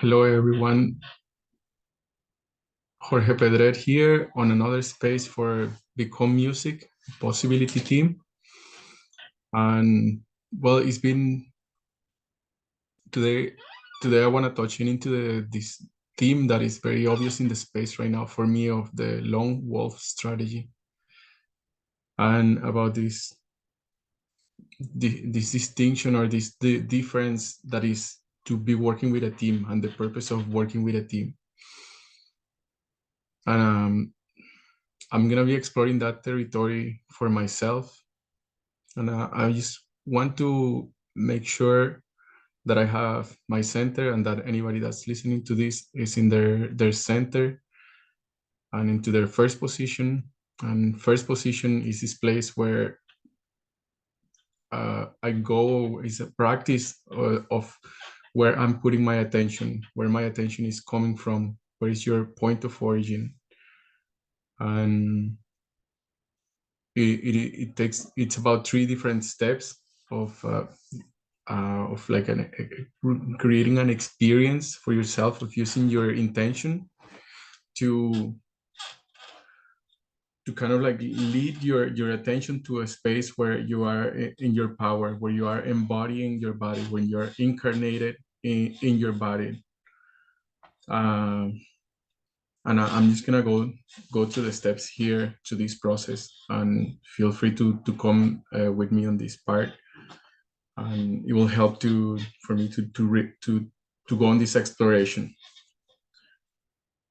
Hello everyone, Jorge Pedret here on another space for Become Music Possibility Team. And well, it's been today. Today I want to touch into this theme that is very obvious in the space right now for me of the lone wolf strategy, and about this distinction or the difference that is to be working with a team and the purpose of working with a team. And I'm gonna be exploring that territory for myself, and I just want to make sure that I have my center and that anybody that's listening to this is in their center and into their first position. And first position is this place where I go, is a practice of where I'm putting my attention, where my attention is coming from, where is your point of origin. And it's about 3 different steps of like creating an experience for yourself, of using your intention to kind of like lead your attention to a space where you are in your power, where you are embodying your body, when you're incarnated in your body. And I'm just gonna go through the steps here to this process, and feel free to come with me on this part, and it will help for me to go on this exploration.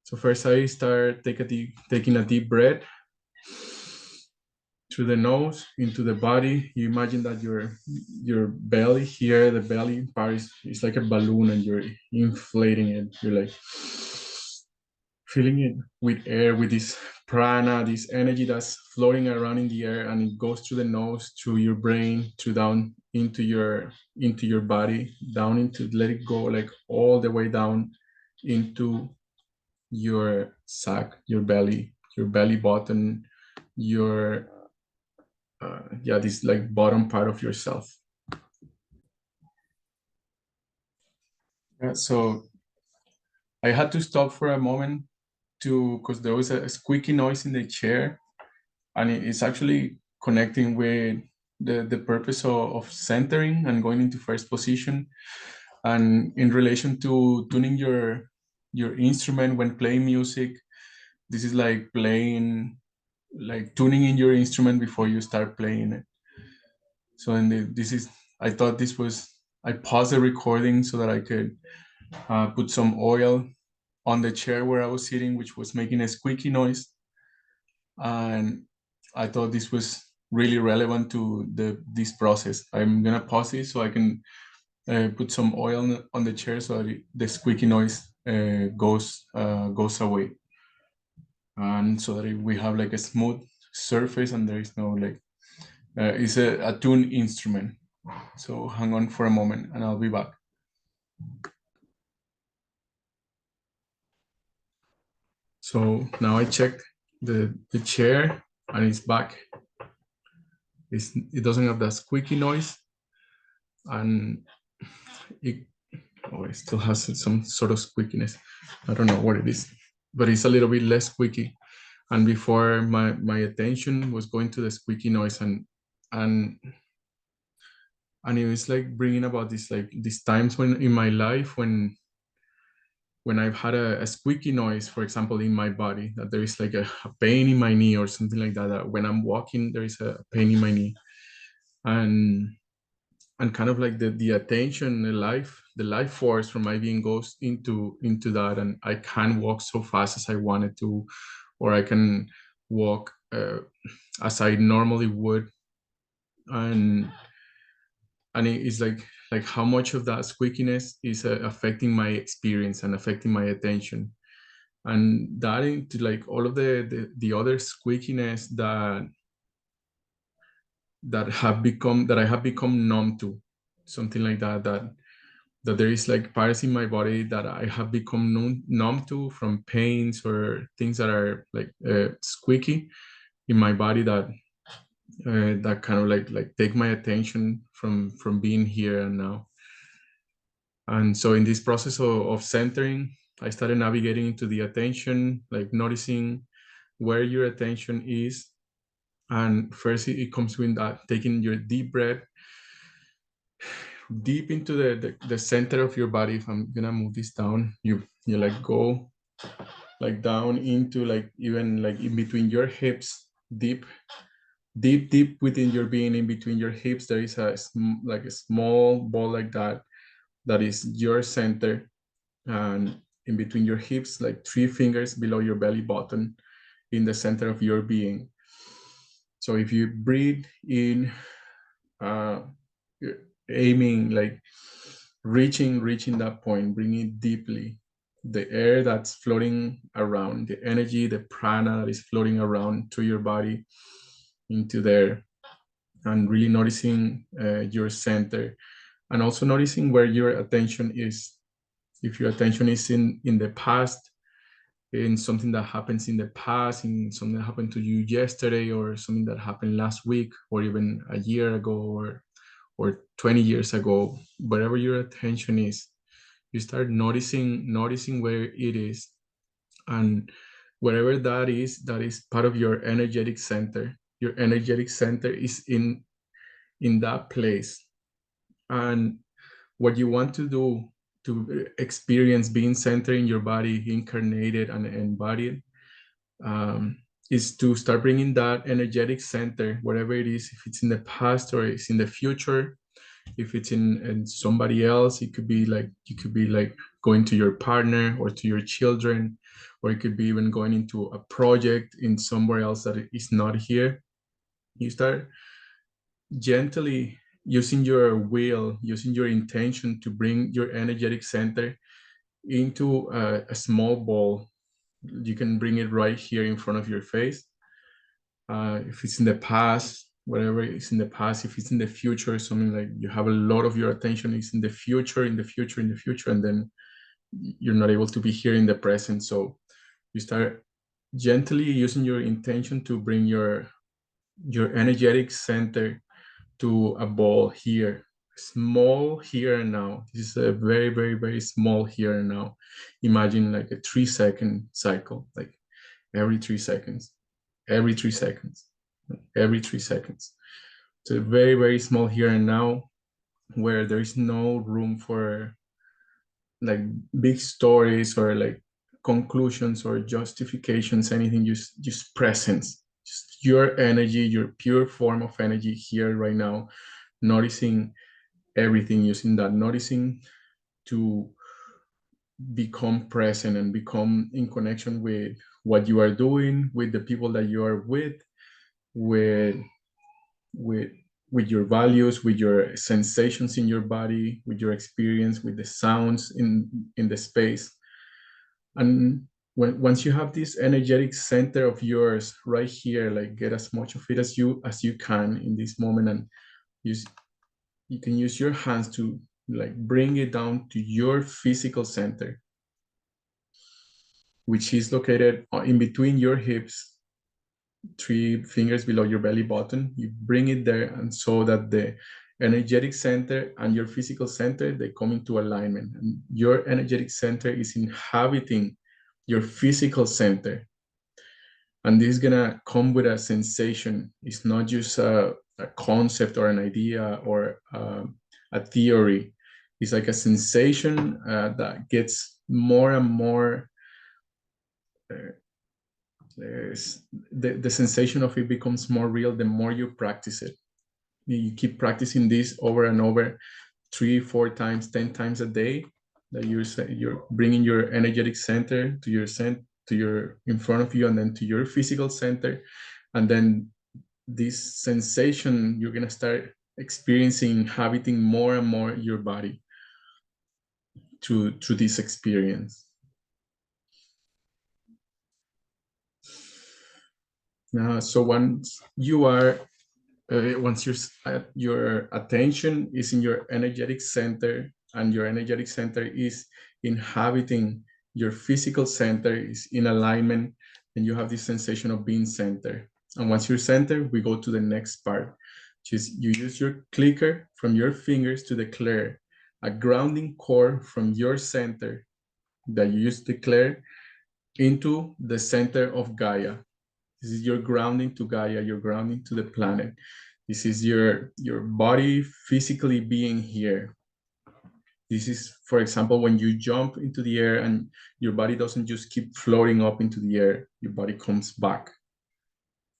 So first I start taking a deep breath through the nose into the body. You imagine that your belly here, the belly part is like a balloon, and you're inflating it. You're like filling it with air, with this prana, this energy that's floating around in the air, and it goes through the nose, through your brain, through down into your body, down into, let it go like all the way down into your sac, your belly button, your yeah, this like bottom part of yourself. Yeah, so I had to stop for a moment because there was a squeaky noise in the chair, and it's actually connecting with the purpose of centering and going into first position, and in relation to tuning your instrument when playing music. This is like tuning in your instrument before you start playing it. So I thought this was, I paused the recording so that I could put some oil on the chair where I was sitting, which was making a squeaky noise. And I thought this was really relevant to this process. I'm gonna pause it so I can put some oil on the chair so that the squeaky noise goes away, and so that we have like a smooth surface and there is no like it's a tuned instrument. So hang on for a moment and I'll be back. So now I checked the chair and it's back. It doesn't have that squeaky noise, and it still has some sort of squeakiness. I don't know what it is, but it's a little bit less squeaky. And before, my attention was going to the squeaky noise, and it was like bringing about these times when in my life when I've had a squeaky noise, for example, in my body, that there is like a pain in my knee or something like that, that when I'm walking, there is a pain in my knee. And kind of like the attention, the life force from my being goes into that, and I can't walk so fast as I wanted to, or I can walk as I normally would. And it's like how much of that squeakiness is affecting my experience and affecting my attention, and that into like all of the other squeakiness that I have become numb to, something like that there is like parts in my body that I have become numb to, from pains or things that are like squeaky in my body, that kind of like take my attention from being here and now. And so in this process of centering, I started navigating into the attention, like noticing where your attention is. And first it comes with that, taking your deep breath deep into the center of your body. If I'm gonna move this down, you like go like down into like even like in between your hips, deep within your being. In between your hips there is like a small ball like that, that is your center. And in between your hips, like 3 fingers below your belly button, in the center of your being. So if you breathe in, uh, aiming like reaching that point, bring it deeply. The air that's floating around, the energy, the prana that is floating around to your body into there, and really noticing your center, and also noticing where your attention is. If your attention is in the past, in something that happens in the past, in something that happened to you yesterday, or something that happened last week, or even a year ago, or 20 years ago, wherever your attention is, you start noticing where it is. And wherever that is part of your energetic center. Your energetic center is in that place. And what you want to do to experience being centered in your body, incarnated and embodied, is to start bringing that energetic center wherever it is. If it's in the past or it's in the future, if it's in somebody else, it could be like, you could be like going to your partner or to your children, or it could be even going into a project in somewhere else that is not here. You start gently using your will, using your intention to bring your energetic center into a small ball. You can bring it right here in front of your face. If it's in the past, whatever is in the past, if it's in the future, something like you have a lot of your attention is in the future, and then you're not able to be here in the present. So you start gently using your intention to bring your energetic center to a ball here, small here and now. This is a very, very, very small here and now. Imagine like a 3-second cycle, like every 3 seconds, every 3 seconds, every 3 seconds. So very, very small here and now, where there is no room for like big stories or like conclusions or justifications, anything, just presence, just your energy, your pure form of energy here right now, noticing everything, using that noticing to become present and become in connection with what you are doing, with the people that you are with with with your values, with your sensations in your body, with your experience, with the sounds in the space. And once you have this energetic center of yours right here, like get as much of it as you can in this moment, and use you can use your hands to like bring it down to your physical center, which is located in between your hips, 3 fingers below your belly button. You bring it there, and so that the energetic center and your physical center, they come into alignment, and your energetic center is inhabiting your physical center. And this is gonna come with a sensation. It's not just a concept or an idea or a theory. It's like a sensation that gets more and more. Uh, the sensation of it becomes more real the more you practice it. You keep practicing this over and over, 3, 4 times, 10 times a day. That you're bringing your energetic center to your in front of you, and then to your physical center, and then this sensation you're gonna start experiencing, inhabiting more and more your body through this experience. So once your attention is in your energetic center, and your energetic center is inhabiting your physical center, is in alignment, and you have this sensation of being centered. And once you're centered, we go to the next part, which is you use your clicker from your fingers to declare a grounding core from your center that you just declare into the center of Gaia. This is your grounding to Gaia, your grounding to the planet. This is your body physically being here. This is, for example, when you jump into the air and your body doesn't just keep floating up into the air, your body comes back.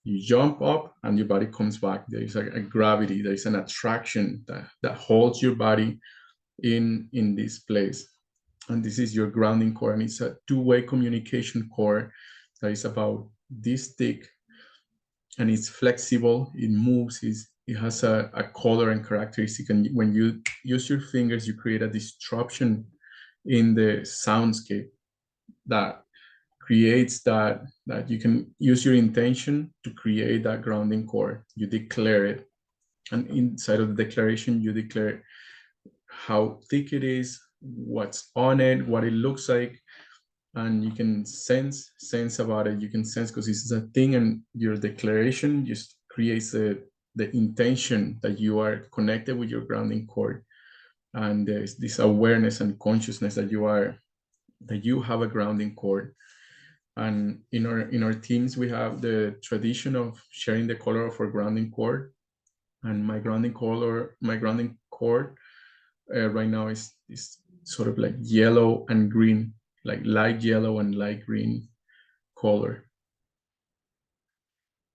You jump up and your body comes back. There is a gravity, there is an attraction that holds your body in this place. And this is your grounding core, and it's a two-way communication core that is about this thick, and it's flexible, it moves, it has a color and characteristic, and when you use your fingers, you create a disruption in the soundscape that creates that you can use your intention to create that grounding core. You declare it, and inside of the declaration, you declare how thick it is, what's on it, what it looks like, and you can sense about it. You can sense, because this is a thing, and your declaration just creates the intention that you are connected with your grounding core, and there's this awareness and consciousness that you have a grounding core. And in our teams, we have the tradition of sharing the color of our grounding core, and my grounding core right now is sort of like yellow and green, like light yellow and light green color.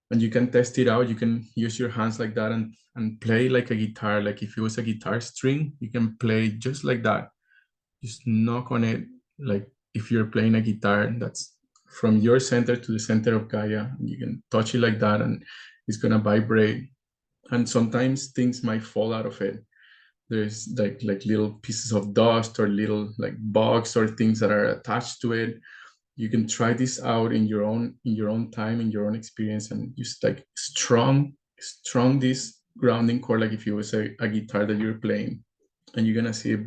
And you can test it out. You can use your hands like that and play like a guitar. Like if it was a guitar string, you can play just like that. Just knock on it. Like if you're playing a guitar, that's from your center to the center of Gaia. You can touch it like that and it's gonna vibrate. And sometimes things might fall out of it. There's like little pieces of dust or little like bugs or things that are attached to it. You can try this out in your own time, in your own experience, and just like strong this grounding core, like if you was a guitar that you're playing, and you're gonna see it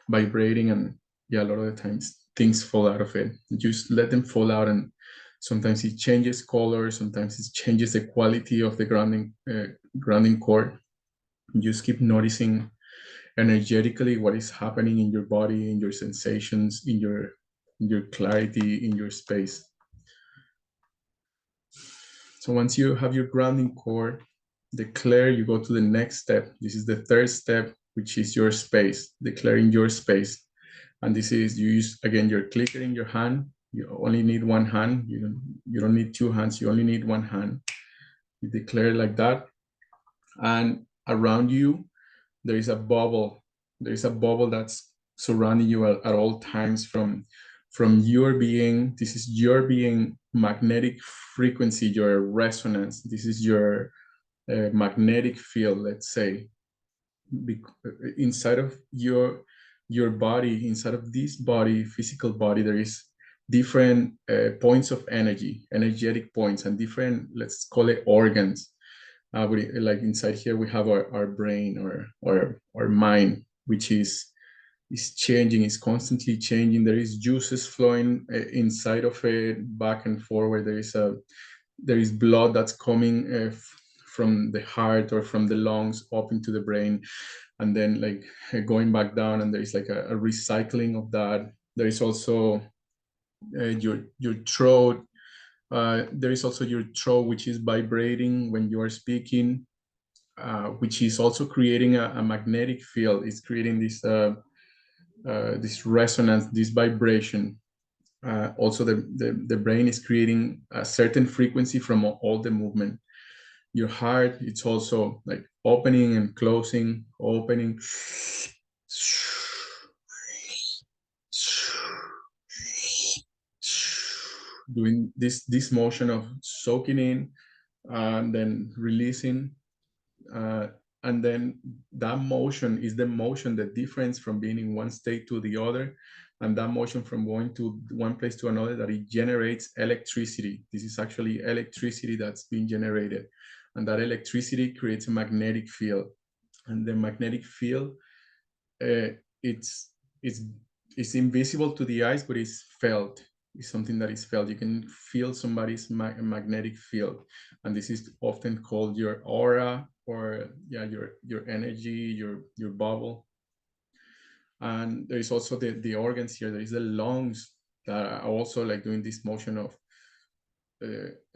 vibrating. And yeah, a lot of the times things fall out of it. Just let them fall out, and sometimes it changes color, sometimes it changes the quality of the grounding core. Just keep noticing energetically what is happening in your body, in your sensations, in your clarity, in your space. So once you have your grounding core declare, you go to the next step. This is the third step, which is your space, declaring your space. And this is, you use again your clicker in your hand. You only need one hand. You don't need two hands. You only need one hand. You declare like that, and around you there is a bubble. There is a bubble that's surrounding you at all times from your being. This is your being magnetic frequency, your resonance. This is your magnetic field, let's say. Inside of your body, inside of this body, physical body, there is different points of energy, energetic points, and different, let's call it organs. Like inside here, we have our brain or our mind, which is changing, is constantly changing. There is juices flowing inside of it, back and forward. There is blood that's coming from the heart or from the lungs up into the brain, and then like going back down, and there is like a recycling of that. There is also your throat. There is also your throat, which is vibrating when you are speaking, which is also creating a magnetic field. It's creating this resonance, this vibration. Also, the brain is creating a certain frequency from all the movement. Your heart, it's also like opening and closing, opening, doing this motion of soaking in and then releasing. Uh, and then that motion is the motion, the difference from being in one state to the other, and that motion from going to one place to another, that it generates electricity. This is actually electricity that's being generated, and that electricity creates a magnetic field. And the magnetic field, uh, it's it's it's invisible to the eyes, but it's felt. It's something that is felt. You can feel somebody's magnetic field, and this is often called your aura, or yeah, your energy, your bubble. And there is also the organs here. There is the lungs that are also like doing this motion of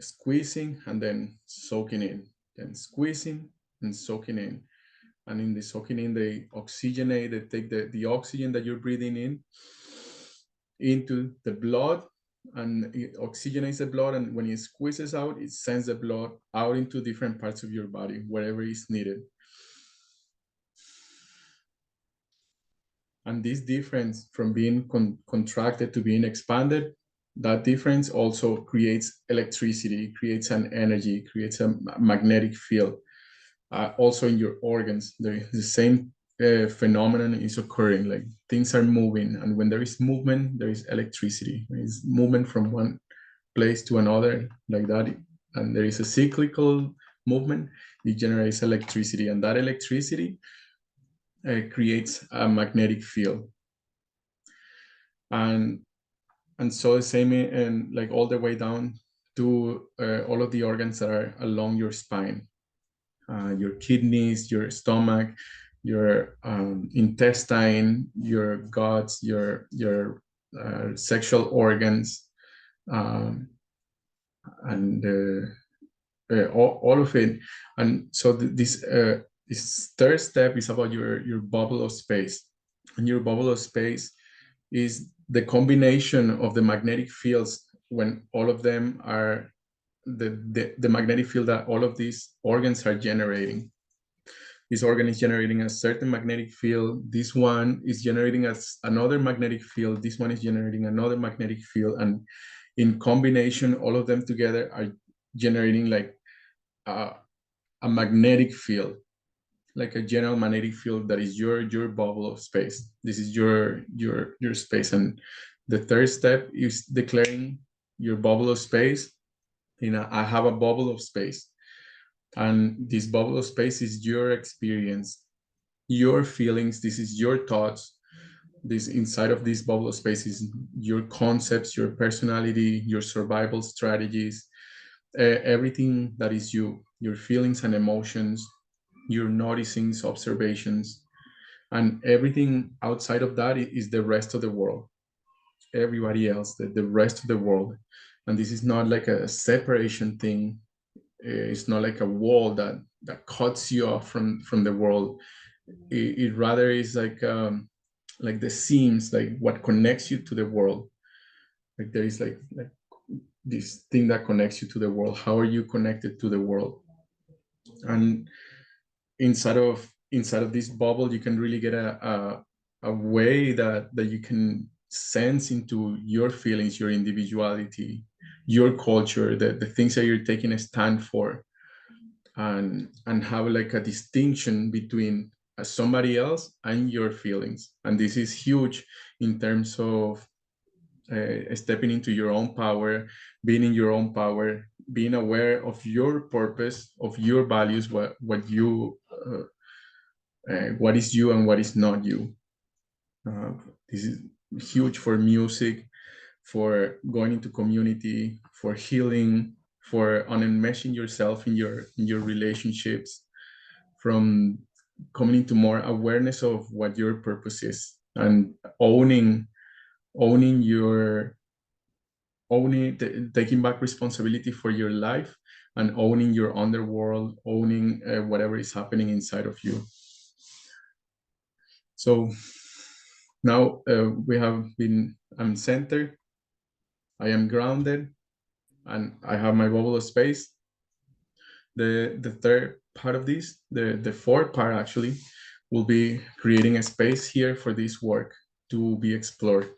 squeezing and then soaking in, then squeezing and soaking in. And in the soaking in, they oxygenate, they take the oxygen that you're breathing in into the blood, and it oxygenates the blood, and when it squeezes out, it sends the blood out into different parts of your body, wherever is needed. And this difference from being contracted to being expanded, that difference also creates electricity, creates an energy, creates a magnetic field. Also in your organs, the same phenomenon is occurring, like things are moving, and when there is movement, there is electricity. There is movement from one place to another, like that, and there is a cyclical movement. It generates electricity, and that electricity creates a magnetic field. And so the same, and like all the way down to all of the organs that are along your spine, your kidneys, your stomach, your intestine, your guts, your sexual organs, um, and all of it. And so this third step is about your bubble of space, and your bubble of space is the combination of the magnetic fields when all of them are the magnetic field that all of these organs are generating. This organ is generating a certain magnetic field. This one is generating another magnetic field. This one is generating another magnetic field. And in combination, all of them together are generating like a magnetic field, like a general magnetic field that is your bubble of space. This is your space. And the third step is declaring your bubble of space. I have a bubble of space, and this bubble of space is your experience, your feelings. This is your thoughts. This inside of this bubble of space is your concepts, your personality, your survival strategies, everything that is you, your feelings and emotions, your noticings, observations, and everything outside of that is the rest of the world, everybody else, the rest of the world. And this is not like a separation thing. It's not like a wall that cuts you off from the world. It rather is like the seams, like what connects you to the world. Like there is like this thing that connects you to the world. How are you connected to the world? And inside of this bubble, you can really get a way that you can sense into your feelings, your individuality, your culture, the things that you're taking a stand for, and have like a distinction between somebody else and your feelings. And this is huge in terms of stepping into your own power, being in your own power, being aware of your purpose, of your values, what is you and what is not you. This is huge for music, for going into community, for healing, for unenmeshing yourself in your relationships, from coming into more awareness of what your purpose is, and owning your taking back responsibility for your life, and owning your underworld, owning whatever is happening inside of you. So now I'm centered, I am grounded, and I have my bubble of space. The third part of this, the fourth part actually, will be creating a space here for this work to be explored.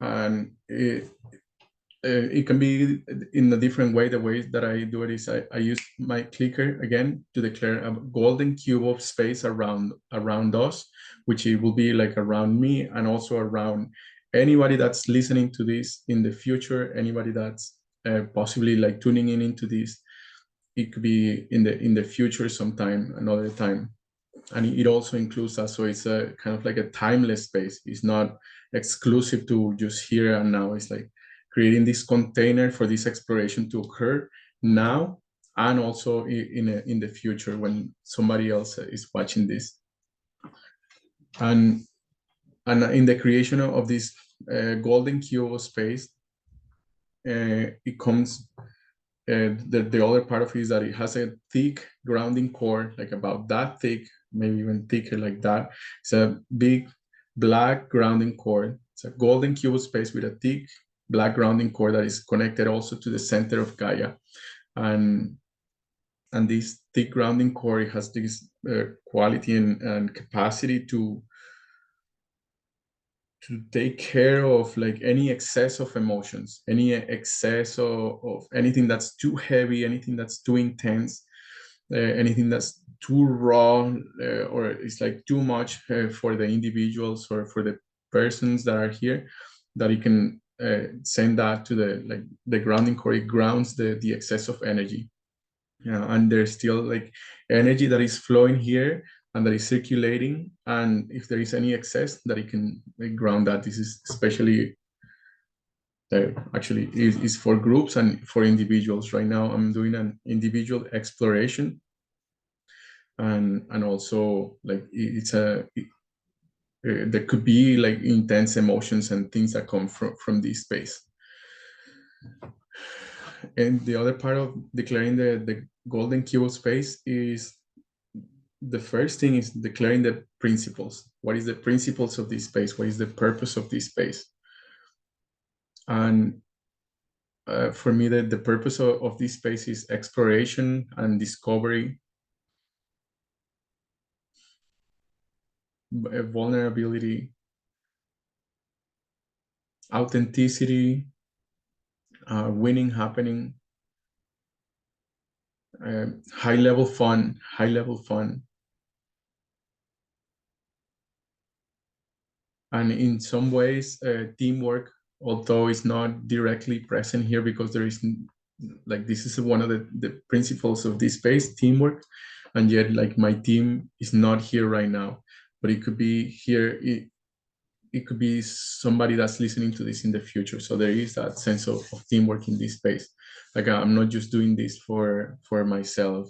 And it can be in a different way. The way that I do it is I use my clicker again to declare a golden cube of space around us, which it will be like around me, and also around anybody that's listening to this in the future, anybody that's possibly like tuning in into this. It could be in the future sometime, another time. And it also includes us, so it's a kind of like a timeless space. It's not exclusive to just here and now. It's like creating this container for this exploration to occur now and also in the future when somebody else is watching this. And in the creation of this golden cube of space, it comes the other part of it is that it has a thick grounding core, like about that thick, maybe even thicker like that. It's a big black grounding core. It's a golden cube of space with a thick black grounding core that is connected also to the center of Gaia. And this thick grounding core, it has this quality and capacity to take care of like any excess of emotions, any excess of anything that's too heavy, anything that's too intense, anything that's too raw, or it's like too much for the individuals or for the persons that are here, that you can send that to the grounding core. It grounds the excess of energy. And there's still like energy that is flowing here and that is circulating, and if there is any excess, that it can ground that. This is especially actually is for groups and for individuals. Right now I'm doing an individual exploration, and also like there could be like intense emotions and things that come from this space. And the other part of declaring the golden cube space is, the first thing is declaring the principles. What is the principles of this space? What is the purpose of this space? And for me, the purpose of this space is exploration and discovery, vulnerability, authenticity, winning happening, high level fun, and in some ways teamwork, although it's not directly present here because there is like, this is one of the principles of this space, teamwork, and yet like my team is not here right now, but it could be here. It could be somebody that's listening to this in the future. So there is that sense of teamwork in this space. Like, I'm not just doing this for myself.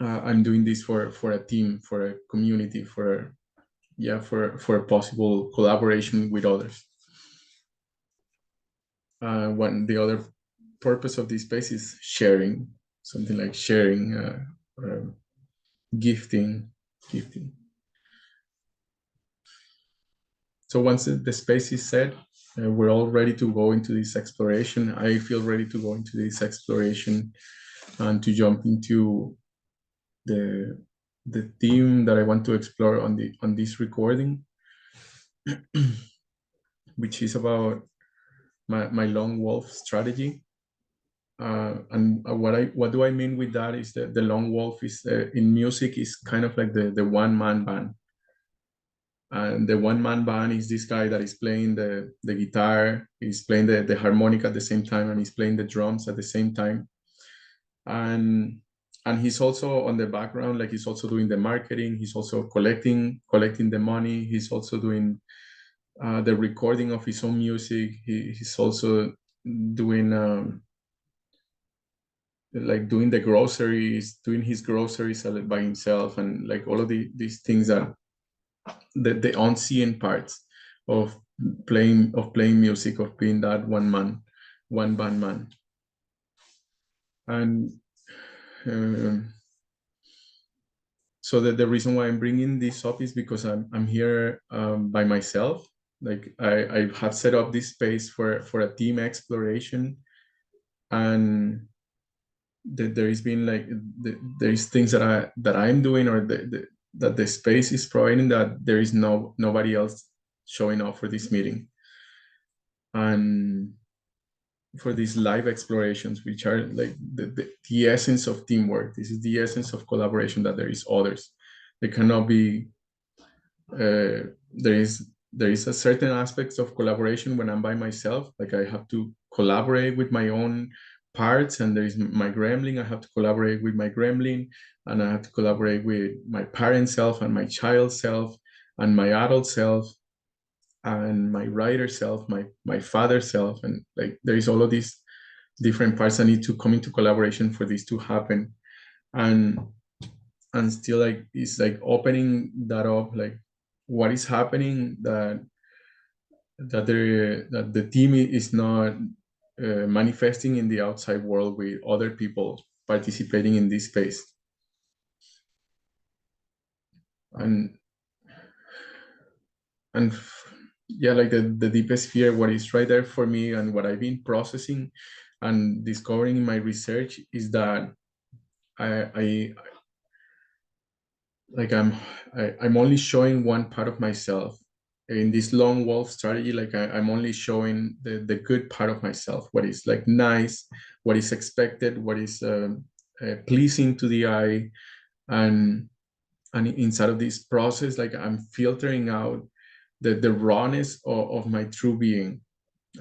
I'm doing this for a team, for a community, for a possible collaboration with others. When the other purpose of this space is sharing, something like sharing, gifting. So once the space is set, we're all ready to go into this exploration. I feel ready to go into this exploration and to jump into the theme that I want to explore on this recording, which is about my lone wolf strategy. And what do I mean with that is that the lone wolf is in music is kind of like the one-man band. And the one-man band is this guy that is playing the guitar, he's playing the harmonica at the same time, and he's playing the drums at the same time. And he's also on the background, like he's also doing the marketing, he's also collecting the money, he's also doing the recording of his own music. He's also doing like doing the groceries, doing his groceries by himself, and like all of these things that the unseen parts of playing music, of being that one band man. And so the reason why I'm bringing this up is because I'm here by myself. Like I have set up this space for a team exploration, and there has been like there is things that I'm doing, or that the space is providing, that there is nobody else showing up for this meeting, and for these live explorations, which are like the essence of teamwork. This is the essence of collaboration, that there is others. There cannot be there is a certain aspects of collaboration when I'm by myself. Like, I have to collaborate with my own parts, and there is my gremlin. I have to collaborate with my gremlin, and I have to collaborate with my parent self and my child self and my adult self and my writer self, my father self, and like there is all of these different parts that need to come into collaboration for this to happen. And still like it's like opening that up, like what is happening, that the team is not manifesting in the outside world with other people participating in this space. And and yeah, like the deepest fear, what is right there for me and what I've been processing and discovering in my research is that I like I'm only showing one part of myself in this lone wolf strategy. Like I'm only showing the good part of myself, what is like nice, what is expected, what is pleasing to the eye. and and inside of this process, like I'm filtering out the rawness of my true being.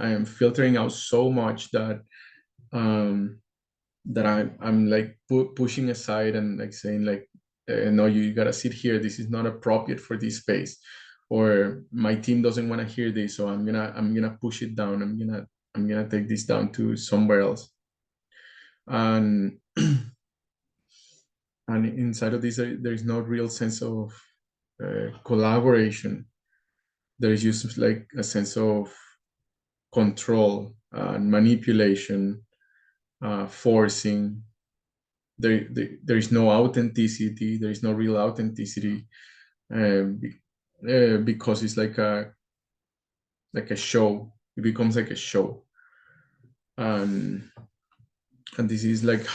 I am filtering out so much that um I'm like pushing aside and like saying like, no, you gotta sit here. This is not appropriate for this space, or my team doesn't want to hear this, so I'm gonna push it down. I'm gonna take this down to somewhere else. And and inside of this, there is no real sense of collaboration. There is just like a sense of control and manipulation, forcing. There is no authenticity. There is no real authenticity, because it's like a show. It becomes like a show. and and this is like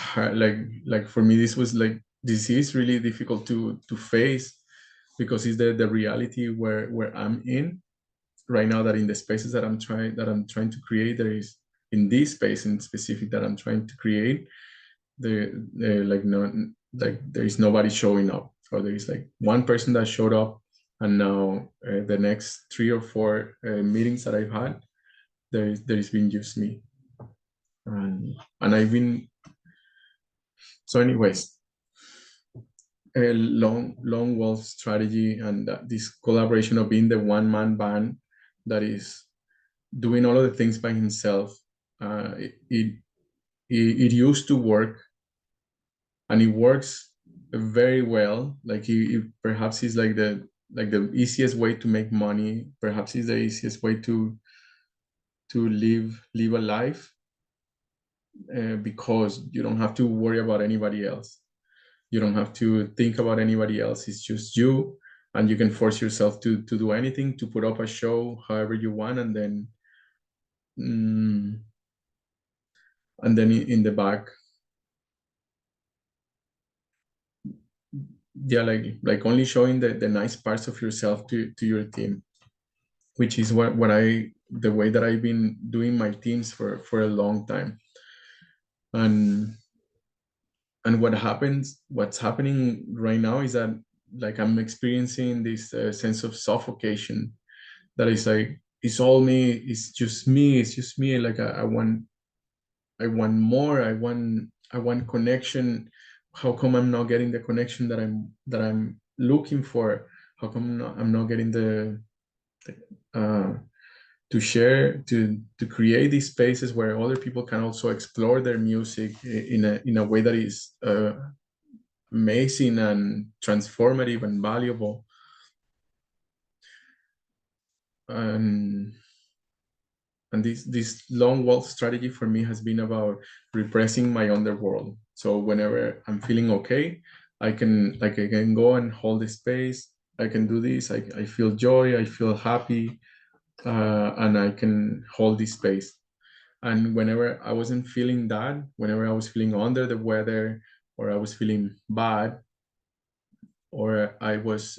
like for me, this is really difficult to face, because it's the reality where I'm in right now, that in the spaces that I'm trying to create, there is, in this space in specific that I'm trying to create, the like no, like there is nobody showing up, or there is like one person that showed up, and now the next 3 or 4 meetings that I've had, there's been just me. And I've been, so anyways, a long wolf strategy, and this collaboration of being the one-man band that is doing all of the things by himself. Uh, it, it it used to work, and it works very well. Like he perhaps is like the easiest way to make money. Perhaps is the easiest way to live a life, because you don't have to worry about anybody else. You don't have to think about anybody else. It's just you, and you can force yourself to do anything, to put up a show however you want, mm, and then in the back, yeah, like only showing the nice parts of yourself to your team, which is what I the way that I've been doing my teams for a long time. and and what's happening right now is that like I'm experiencing this sense of suffocation, that is like, it's all me, it's just me. Like I want more. I want connection. How come I'm not getting the connection that I'm looking for? How come I'm not getting the uh, to share, to create these spaces where other people can also explore their music in a way that is amazing and transformative and valuable. and and this long walk strategy for me has been about repressing my underworld. So whenever I'm feeling okay, I can go and hold the space. I can do this. I feel joy, I feel happy, and I can hold this space. And whenever I wasn't feeling that, whenever I was feeling under the weather, or I was feeling bad, or I was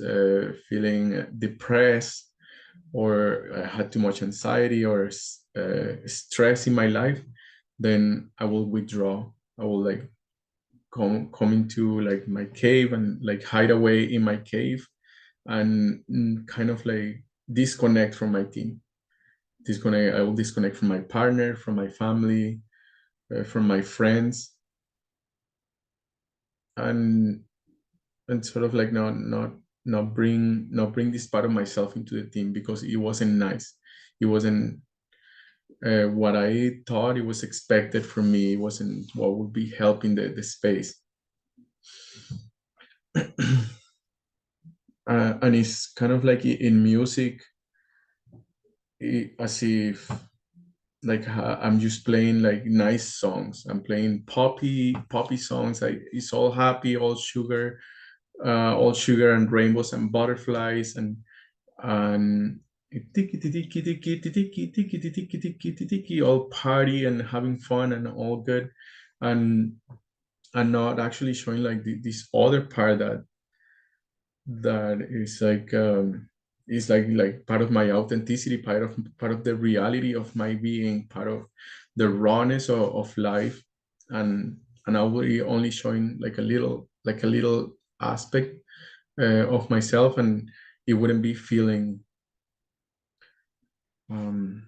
feeling depressed, or I had too much anxiety or stress in my life, then I will withdraw. I will like come into like my cave and like hide away in my cave, and kind of like disconnect from my team. Disconnect. I will disconnect from my partner, from my family, from my friends, and sort of like not bring this part of myself into the team, because it wasn't nice. It wasn't what I thought it was expected from me wasn't what would be helping the space. And it's kind of like in music, as if like I'm just playing like nice songs. I'm playing poppy songs. Like it's all happy, all sugar and rainbows and butterflies and tiki tiki tiki tiki tiki tiki tiki tiki tiki, all party and having fun and all good, and not actually showing like this other part that is like part of my authenticity, part of the reality of my being, part of the rawness of life, and I will be only showing like a little aspect of myself, and it wouldn't be feeling um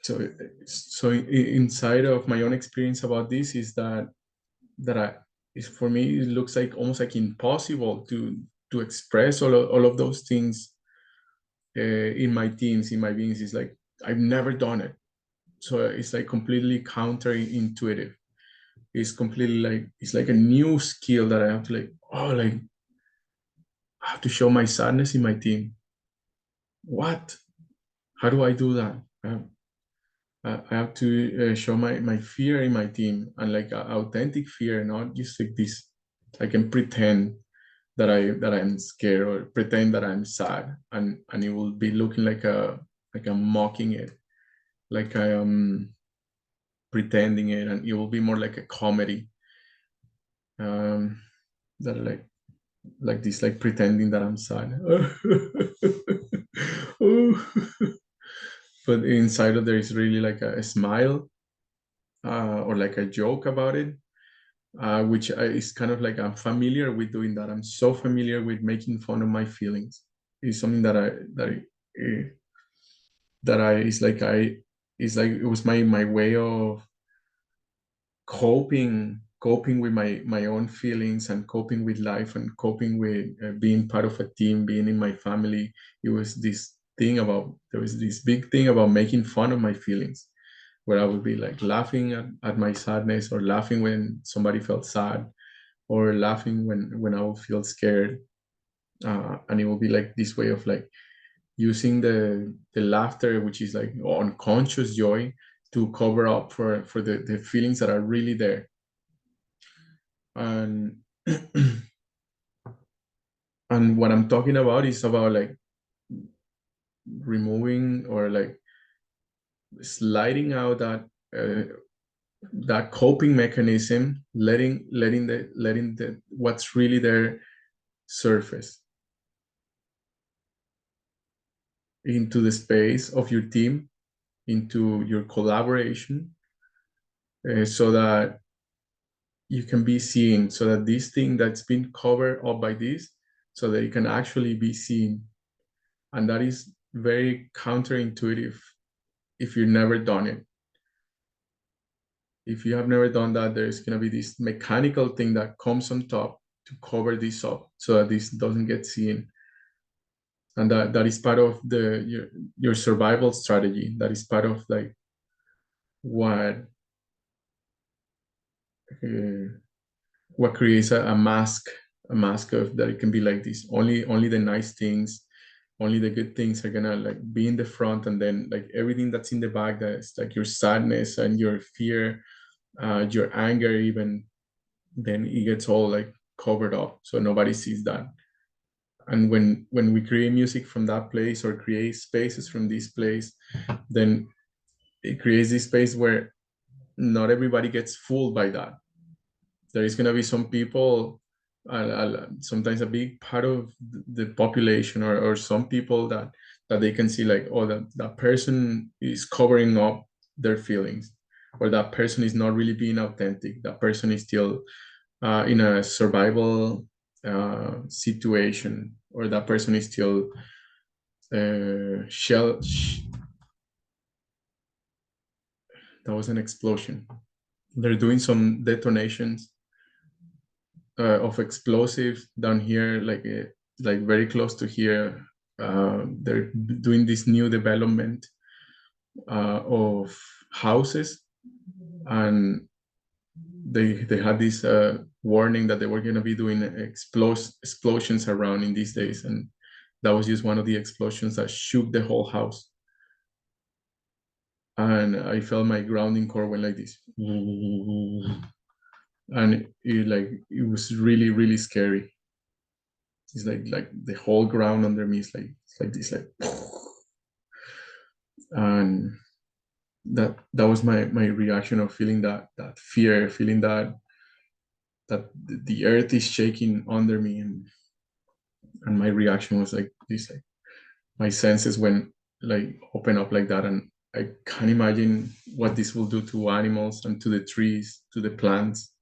so inside of my own experience about this is that I is for me it looks like almost like impossible to express all of those things in my teams, in my beings. Is like I've never done it, so it's like completely counterintuitive. It's completely like it's like a new skill that I have to like I have to show my sadness in my team. What? How do I do that? I have to show my fear in my team, and like authentic fear, not just like this. I can pretend that I'm scared or pretend that I'm sad, and it will be looking like I'm mocking it, like I am pretending it, and it will be more like a comedy, um, that like this, like pretending that I'm sad. But inside of there is really like a smile, or like a joke about it, which is kind of like I'm familiar with doing that. I'm so familiar with making fun of my feelings. It's something eh, that I it's like it was my way of coping with my own feelings, and coping with life, and coping with being part of a team, being in my family. It was this thing about There was this big thing about making fun of my feelings, where I would be like laughing at my sadness, or laughing when somebody felt sad, or laughing when I would feel scared, and it will be like this way of like using the laughter, which is like unconscious joy, to cover up for the feelings that are really there. And and what I'm talking about is about like removing, or like sliding out that coping mechanism, letting the what's really there surface into the space of your team, into your collaboration, so that you can be seen, so that this thing that's been covered up by this, so that it can actually be seen. And that is very counterintuitive if you've never done it. If you have never done that, there's going to be this mechanical thing that comes on top to cover this up, so that this doesn't get seen. And that is part of your survival strategy. That is part of like what uh, what creates a mask of that. It can be like this: only the nice things, only the good things are gonna like be in the front, and then like everything that's in the back, that's like your sadness and your fear, your anger even, then it gets all like covered up, so nobody sees that. And when we create music from that place, or create spaces from this place, then it creates this space where not everybody gets fooled by that. There is going to be some people, sometimes a big part of the population, or some people that they can see like, oh, that person is covering up their feelings, or that person is not really being authentic, that person is still in a survival situation, or that person is still that was an explosion. They're doing some detonations of explosives down here, like very close to here. they're doing this new development of houses, and they had this warning that they were going to be doing explosions around in these days, and that was just one of the explosions that shook the whole house. And I felt my grounding cord went like this, and it was really really scary. It's like the whole ground under me is like this, like, and that was my reaction of feeling that fear, feeling that the earth is shaking under me, and my reaction was like this, like my senses went like open up like that, and I can't imagine what this will do to animals and to the trees, to the plants,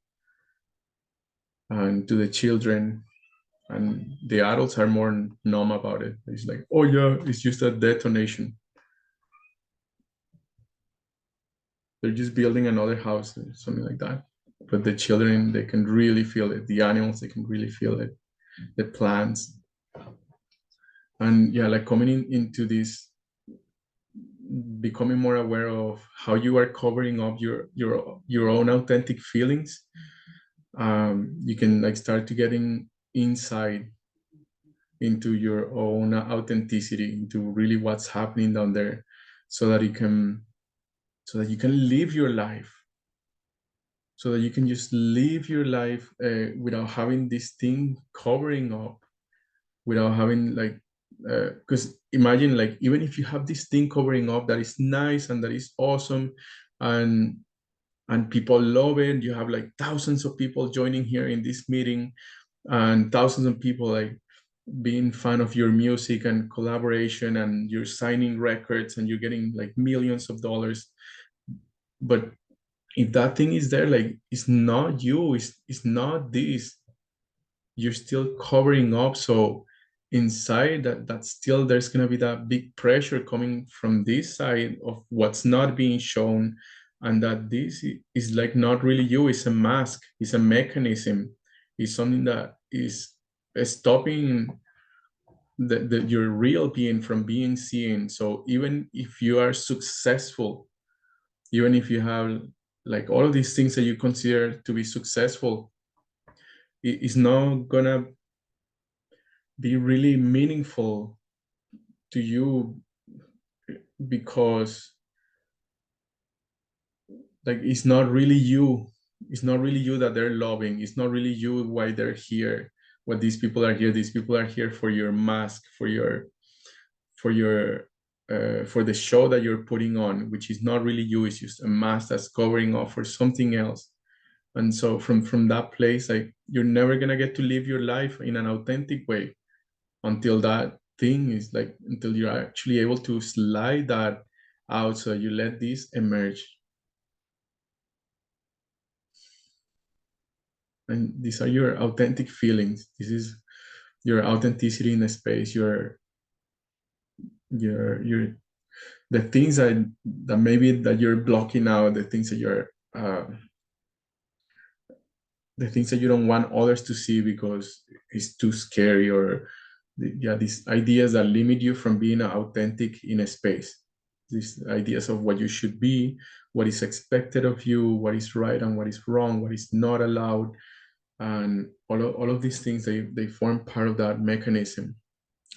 and to the children. And the adults are more numb about it. It's like, oh yeah, it's just a detonation. They're just building another house or something like that. But the children, they can really feel it. The animals, they can really feel it. The plants. And yeah, like coming into this, becoming more aware of how you are covering up your own authentic feelings. You can like start to getting insight into your own authenticity, into really what's happening down there, so that you can live your life, so that you can just live your life without having this thing covering up, without having like, because imagine, like, even if you have this thing covering up that is nice and that is awesome, and people love it, you have like thousands of people joining here in this meeting, and thousands of people like being fan of your music and collaboration, and you're signing records and you're getting like millions of dollars. But if that thing is there, like, it's not you, it's not this, you're still covering up. So inside that still there's going to be that big pressure coming from this side of what's not being shown, and that this is like not really you, it's a mask, it's a mechanism, it's something that is stopping your real being from being seen. So even if you are successful, even if you have like all of these things that you consider to be successful, it's not gonna be really meaningful to you, because like it's not really you, it's not really you that they're loving, it's not really you why they're here, what these people are here, these people are here for your mask, for your for the show that you're putting on, which is not really you, it's just a mask that's covering up for something else. And so from that place, like, you're never gonna get to live your life in an authentic way until that thing is like, until you're actually able to slide that out, so you let this emerge. And these are your authentic feelings, this is your authenticity in the space, your the things that maybe that you're blocking out, the things that you're the things that you don't want others to see because it's too scary, or yeah, these ideas that limit you from being authentic in a space, these ideas of what you should be, what is expected of you, what is right and what is wrong, what is not allowed, and all of these things, they form part of that mechanism.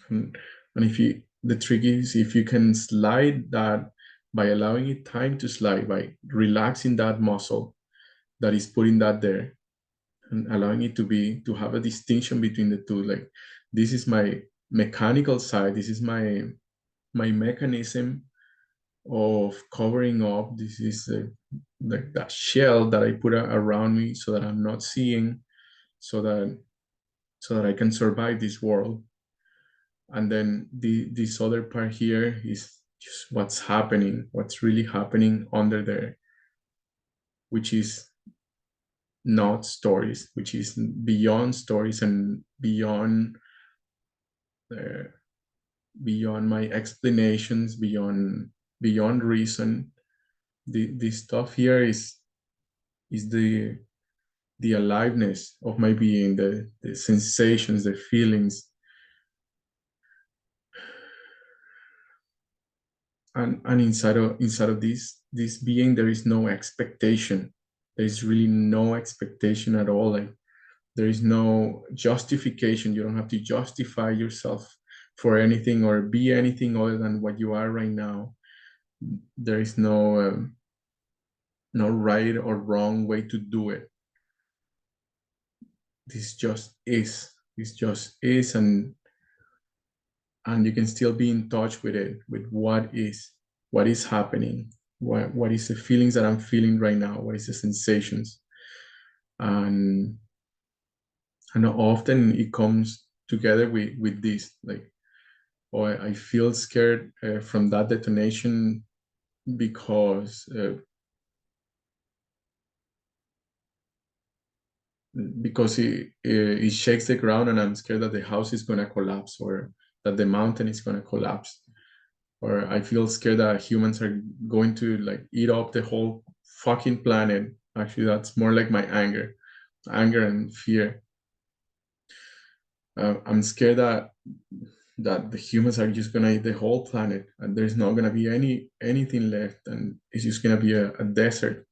And if you, the trick is if you can slide that by allowing it time to slide, by relaxing that muscle that is putting that there, and allowing it to have a distinction between the two, like, this is my mechanical side, this is my mechanism of covering up, this is like that shell that I put around me so that I'm not seeing, so that I can survive this world. And then this other part here is just what's happening, what's really happening under there, which is not stories, which is beyond stories and uh, beyond my explanations, beyond reason. The stuff here is the aliveness of my being, the sensations, the feelings, and inside of this being, there is no expectation. There is really no expectation at all. Like there is no justification. You don't have to justify yourself for anything or be anything other than what you are right now. There is no right or wrong way to do it. This just is. This just is, and you can still be in touch with it, with what is happening, what is the feelings that I'm feeling right now, what is the sensations, and and often it comes together with this, like, oh, I feel scared from that detonation because it shakes the ground, and I'm scared that the house is gonna collapse, or that the mountain is gonna collapse, or I feel scared that humans are going to like eat up the whole fucking planet. Actually, that's more like my anger and fear. I'm scared that the humans are just gonna eat the whole planet, and there's not gonna be anything left, and it's just gonna be a desert.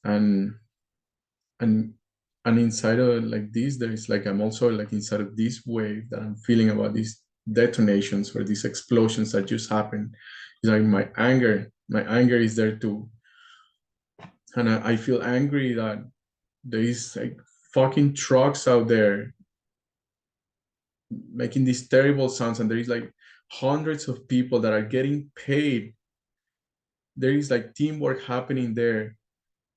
And and and inside of like this, there is like I'm also like inside of this wave that I'm feeling about these detonations or these explosions that just happen. It's like my anger is there too, and I feel angry that there is like fucking trucks out there making these terrible sounds, and there is like hundreds of people that are getting paid. There is like teamwork happening there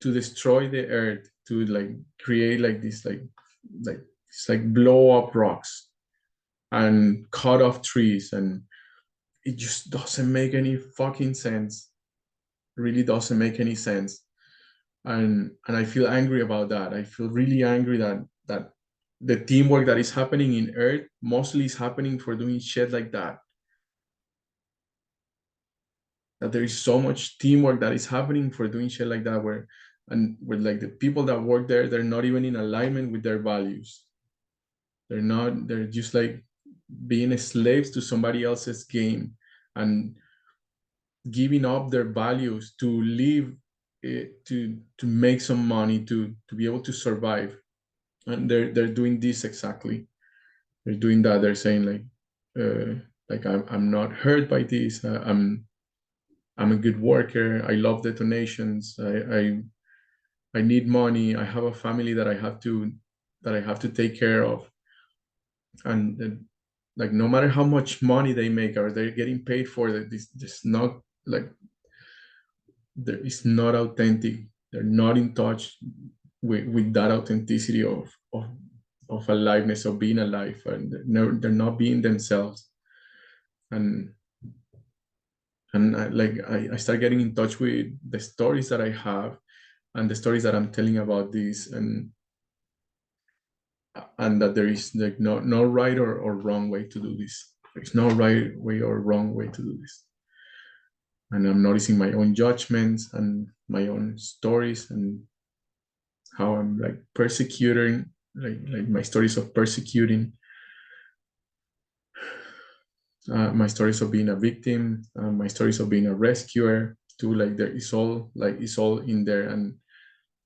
to destroy the earth, to like create like this like it's like blow up rocks and cut off trees, and it just doesn't make any fucking sense. It really doesn't make any sense. And I feel angry about that. I feel really angry that the teamwork that is happening in earth mostly is happening for doing shit like that. That there is so much teamwork that is happening for doing shit like that, where like the people that work there, they're not even in alignment with their values. They're just like being slaves to somebody else's game, and giving up their values to live, to make some money, to be able to survive. And they're doing this exactly. They're doing that. They're saying like I'm not hurt by this. I'm a good worker. I love detonations. I need money. I have a family that I have to take care of. And like no matter how much money they make or they're getting paid for that, this not like there is not authentic. They're not in touch with that authenticity of aliveness, of being alive, and they're not being themselves. And I start getting in touch with the stories that I have, and the stories that I'm telling about this, and that there is like no right or wrong way to do this. There's no right way or wrong way to do this. And I'm noticing my own judgments and my own stories, and how I'm like persecuting, like my stories of persecuting, my stories of being a victim, my stories of being a rescuer too. Like there is all like it's all in there, and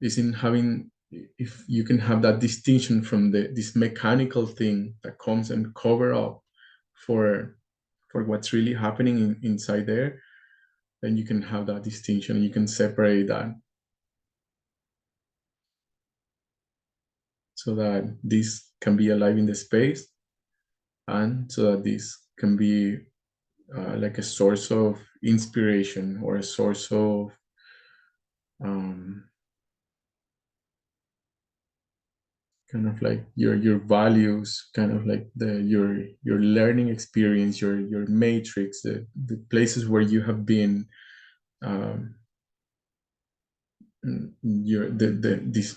is in having, if you can have that distinction from this mechanical thing that comes and cover up for what's really happening inside there, then you can have that distinction, and you can separate that, so that this can be alive in the space, and so that this can be like a source of inspiration, or a source of um, kind of like your values, kind of like your learning experience, your matrix, the places where you have been, um, your the this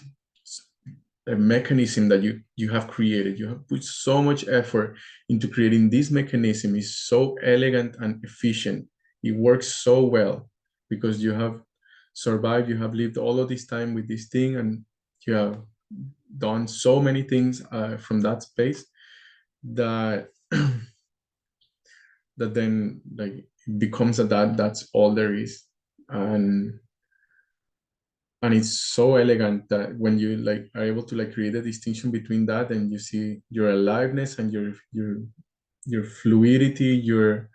a mechanism that you have created. You have put so much effort into creating this mechanism. Is so elegant and efficient. It works so well because you have survived. You have lived all of this time with this thing, and you have done so many things from that space that that then like it becomes that's all there is. and and it's so elegant that when you like are able to like create a distinction between that, and you see your aliveness and your fluidity, your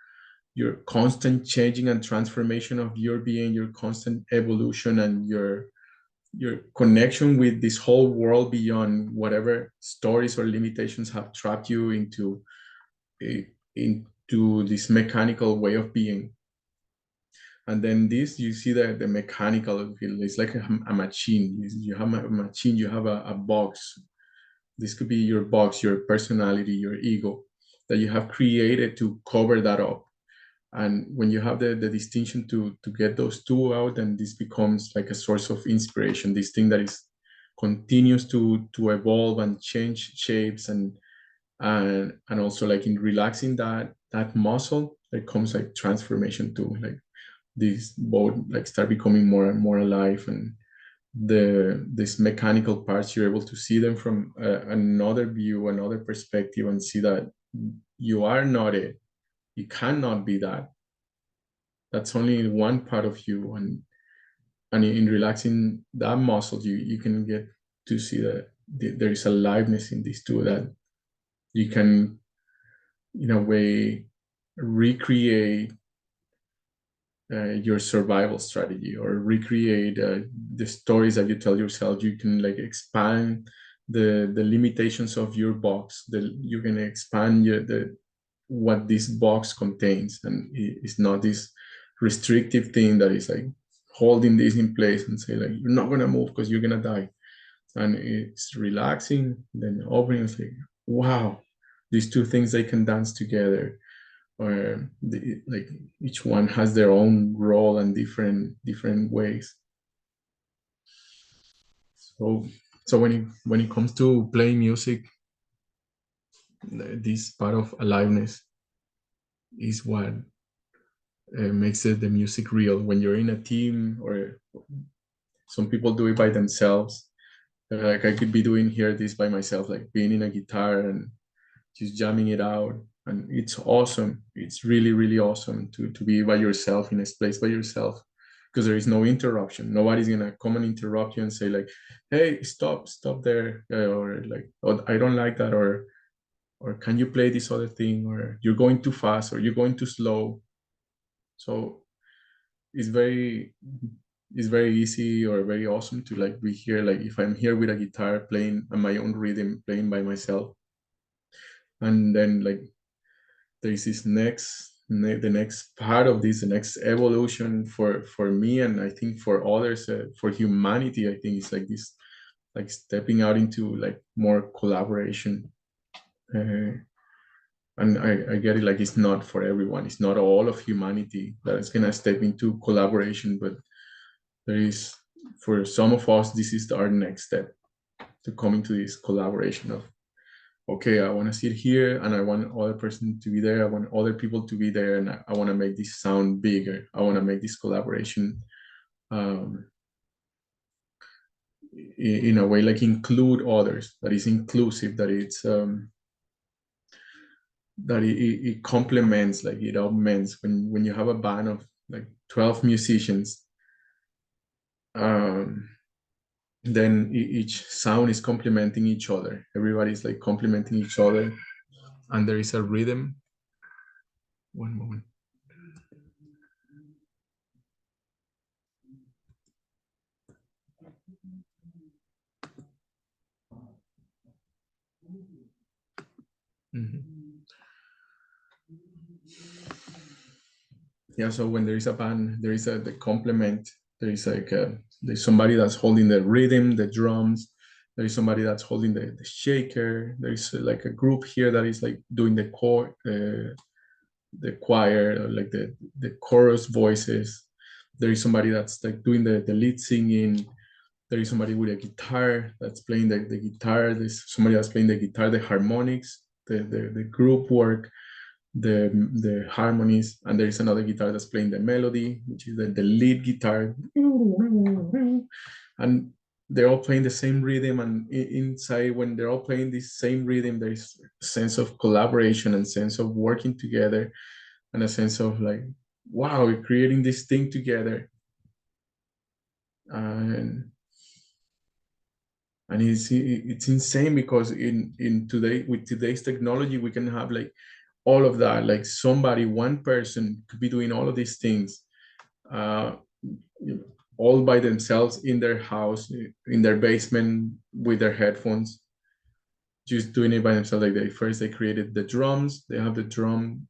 constant changing and transformation of your being, your constant evolution, and your connection with this whole world beyond whatever stories or limitations have trapped you into this mechanical way of being. And then this, you see the mechanical feel. It's like a machine. You have a machine, you have a box. This could be your box, your personality, your ego that you have created to cover that up. And when you have the distinction to get those two out, then this becomes like a source of inspiration, this thing that is continues to evolve and change shapes. And also like in relaxing that muscle, there comes like transformation too, like these both like start becoming more and more alive. And these mechanical parts, you're able to see them from another view, another perspective, and see that you are not it, you cannot be that. That's only one part of you. And in relaxing that muscle, you can get to see that there is aliveness in these two, that you can in a way recreate your survival strategy, or recreate the stories that you tell yourself. You can like expand the limitations of your box. You can expand the what this box contains, and it's not this restrictive thing that is like holding this in place and say like you're not gonna move because you're gonna die. And it's relaxing, then opening, it's like wow, these two things, they can dance together, or like each one has their own role and different ways. So when it comes to playing music, this part of aliveness is what makes it the music real. When you're in a team, or some people do it by themselves, like I could be doing here this by myself, like being in a guitar and just jamming it out. And it's awesome. It's really, really awesome to be by yourself in a place by yourself, because there is no interruption. Nobody's gonna come and interrupt you and say like, "Hey, stop there," or like, "Oh, I don't like that," or "Can you play this other thing?" or "You're going too fast," or "You're going too slow." So it's very it's very easy or very awesome to like be here. Like if I'm here with a guitar playing on my own rhythm, playing by myself, and then like there's this the next part of this, the next evolution for me, and I think for others, for humanity. I think it's like this, like stepping out into like more collaboration. uh, and I get it, like it's not for everyone, it's not all of humanity that is gonna step into collaboration, but there is, for some of us, this is our next step, to come into this collaboration of, okay, I want to sit here and I want other person to be there. I want other people to be there, and I want to make this sound bigger. I want to make this collaboration um, in a way like include others. That is inclusive. That it's that it complements, like it augments. When you have a band of like 12 musicians, um, then each sound is complementing each other. Everybody's like complementing each other, and there is a rhythm. One moment. Mhm. Yeah, so when there is a band, there is the complement. There is like there's somebody that's holding the rhythm, the drums. There is somebody that's holding the shaker. There is like a group here that is like doing the choir, or like the chorus voices. There is somebody that's like doing the lead singing. There is somebody with a guitar that's playing the guitar. There's somebody that's playing the guitar, the harmonics, the group work, the harmonies, and there is another guitar that's playing the melody, which is the lead guitar. And they're all playing the same rhythm, and inside, when they're all playing this same rhythm, there's a sense of collaboration and sense of working together, and a sense of like wow, we're creating this thing together. And it's insane because in today, with today's technology, we can have like all of that, like somebody, one person could be doing all of these things, uh, all by themselves in their house, in their basement, with their headphones, just doing it by themselves. Like they created the drums, they have the drum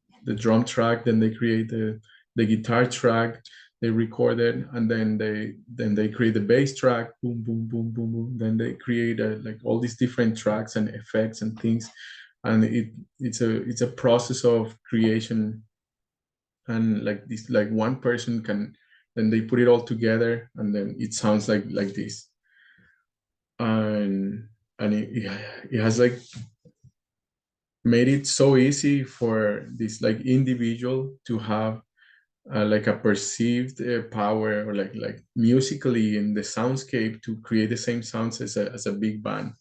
track, then they create the guitar track, they record it, and then they create the bass track, boom boom boom boom boom, then they create like all these different tracks and effects and things. And it's a process of creation. And like this, like one person can, then they put it all together and then it sounds like this. And it has like made it so easy for this like individual to have like a perceived power, or like musically in the soundscape, to create the same sounds as a big band.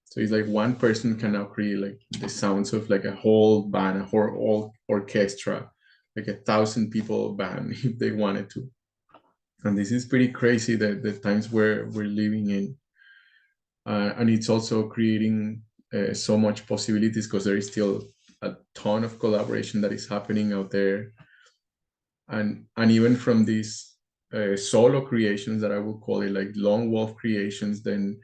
So it's like one person can now create like the sounds of like a whole band, a whole orchestra, like 1,000 people band if they wanted to. And this is pretty crazy, the times where we're living in. And it's also creating so much possibilities because there is still a ton of collaboration that is happening out there. And even from these solo creations, that I would call it, like lone wolf creations, then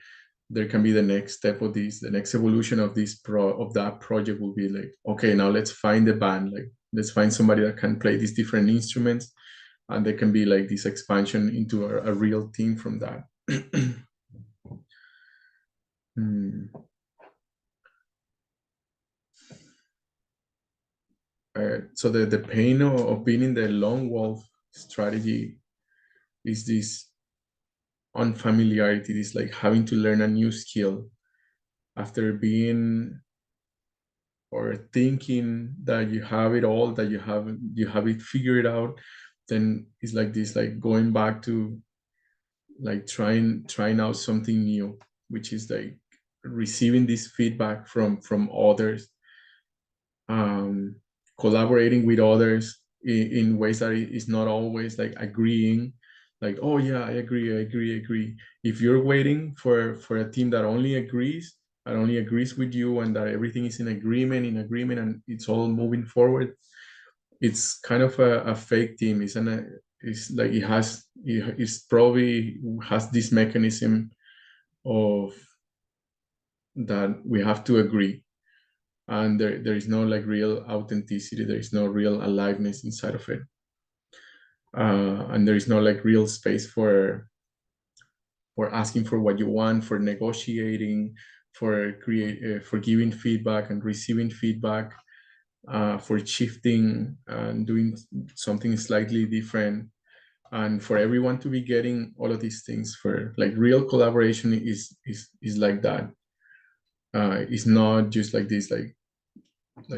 there can be the next step of this, the next evolution of that project will be like, okay, now let's find a band, like let's find somebody that can play these different instruments, and there can be like this expansion into a real team from that. Hmm. So the pain of being in the lone wolf strategy is this unfamiliarity, this like having to learn a new skill after being, or thinking that you have it all, that you have it figured out. Then it's like this, like going back to like trying out something new, which is like receiving this feedback from others, um, collaborating with others in ways that is not always like agreeing, like, oh yeah, I agree. If you're waiting for a team that only agrees, and only agrees with you, and that everything is in agreement and it's all moving forward, it's kind of a fake team. It's like it's probably has this mechanism of that we have to agree, and there is no like real authenticity, there is no real aliveness inside of it, and there is no like real space for asking for what you want, for negotiating, for giving feedback and receiving feedback, for shifting and doing something slightly different, and for everyone to be getting all of these things. For like real collaboration is like that. It's not just like this, like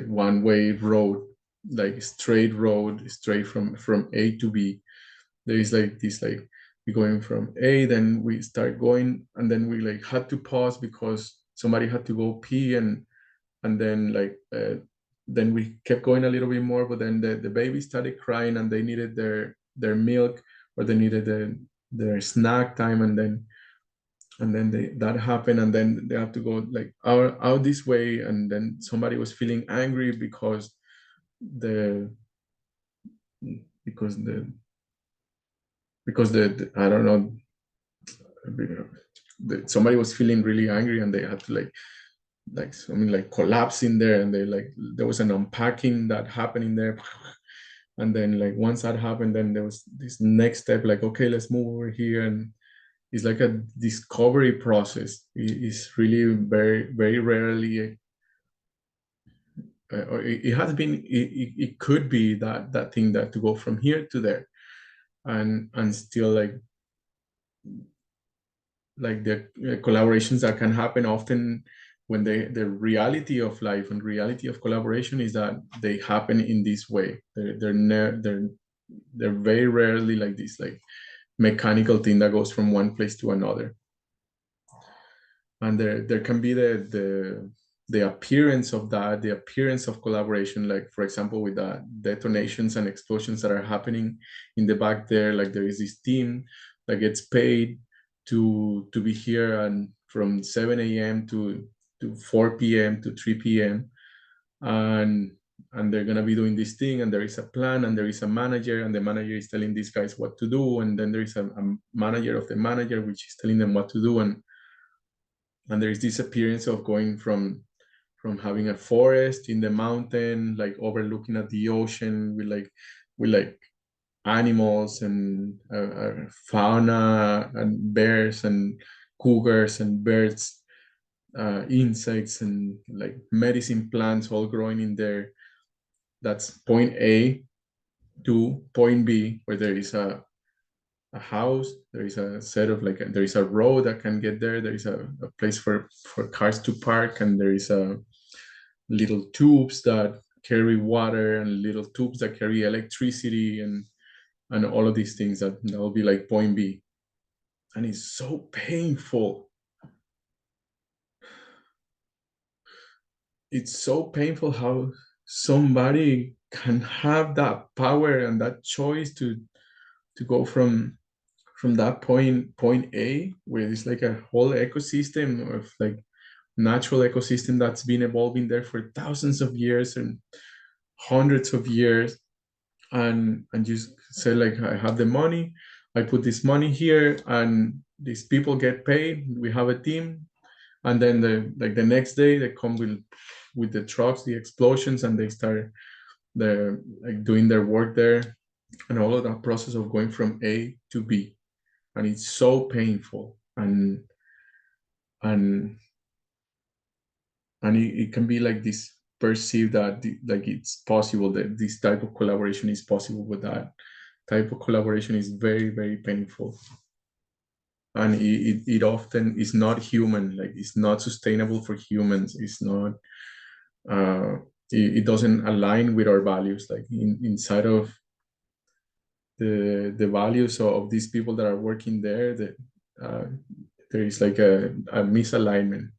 one way road, like straight road, straight from A to B. There is like this, like we going from A, then we start going, and then we like had to pause because somebody had to go pee, and then we kept going a little bit more, but then the baby started crying and they needed their milk, or they needed their snack time, and then that happened, and then they have to go like out this way, and then somebody was feeling angry the because the I don't know, somebody was feeling really angry, and they had to like something like collapse in there, and they like there was an unpacking that happened in there. And then like once that happened, then there was this next step, like, okay, let's move over here. And it's like a discovery process. It's really very rarely, or it has been, it could be that thing, that to go from here to there, and still like the collaborations that can happen often, when the reality of life and reality of collaboration is that they happen in this way. They're very rarely like this, like mechanical thing that goes from one place to another. And there can be the appearance of that, the appearance of collaboration, like for example, with the detonations and explosions that are happening in the back there, like there is this team that gets paid to be here and from 7 a.m. to 4 p.m. to 3 p.m. and they're gonna be doing this thing, and there is a plan, and there is a manager, and the manager is telling these guys what to do, and then there is a manager of the manager which is telling them what to do, and there is this appearance of going from having a forest in the mountain, like overlooking at the ocean with animals and fauna and bears and cougars and birds, insects and like medicine plants all growing in there. That's point A to point B, where there is a house, there is a set of there is a road that can get there, there is a place for cars to park, and there is a little tubes that carry water and little tubes that carry electricity and all of these things that will be like point B. And it's so painful. It's so painful how somebody can have that power and that choice to go from that point A, where it's like a whole ecosystem of like natural ecosystem that's been evolving there for thousands of years and hundreds of years, and you say like, I have the money, I put this money here, and these people get paid, we have a team, and then the next day they come with the trucks, the explosions, and they start the like doing their work there, and all of that process of going from A to B, and it's so painful, and and it can be like this perceived that like it's possible that this type of collaboration is possible, but that type of collaboration is very, very painful, and it often is not human, like it's not sustainable for humans, it's not uh it doesn't align with our values, like inside of the values of these people that are working there, that uh, there is like a misalignment,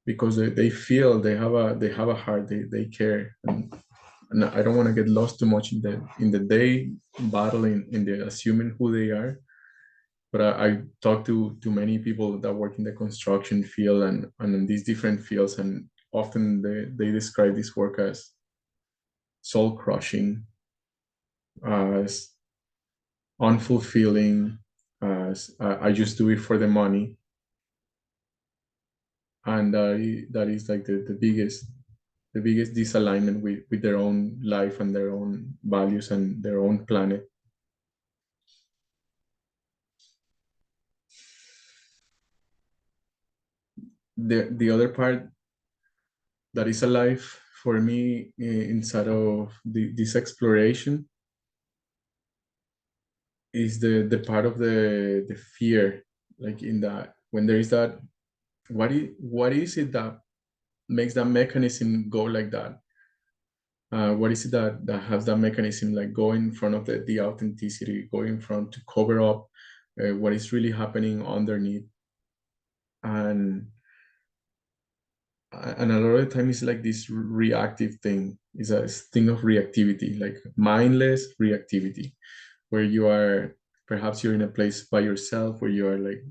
because they feel they have a heart, they care, and I don't want to get lost too much in the day battling in the assuming who they are. But I talk to many people that work in the construction field and in these different fields, and often they describe this work as soul crushing, as unfulfilling, as I just do it for the money, and that is like the biggest disalignment with their own life and their own values and their own planet. The other part that is alive for me inside of this exploration is the part of the fear, like in that when there is that, what is it that makes that mechanism go like that? What is it that has that mechanism like go in front of the authenticity, go in front to cover up what is really happening underneath? And and a lot of the time it's like this reactive thing, is a thing of reactivity, like mindless reactivity, where you are, perhaps you're in a place by yourself where you are like,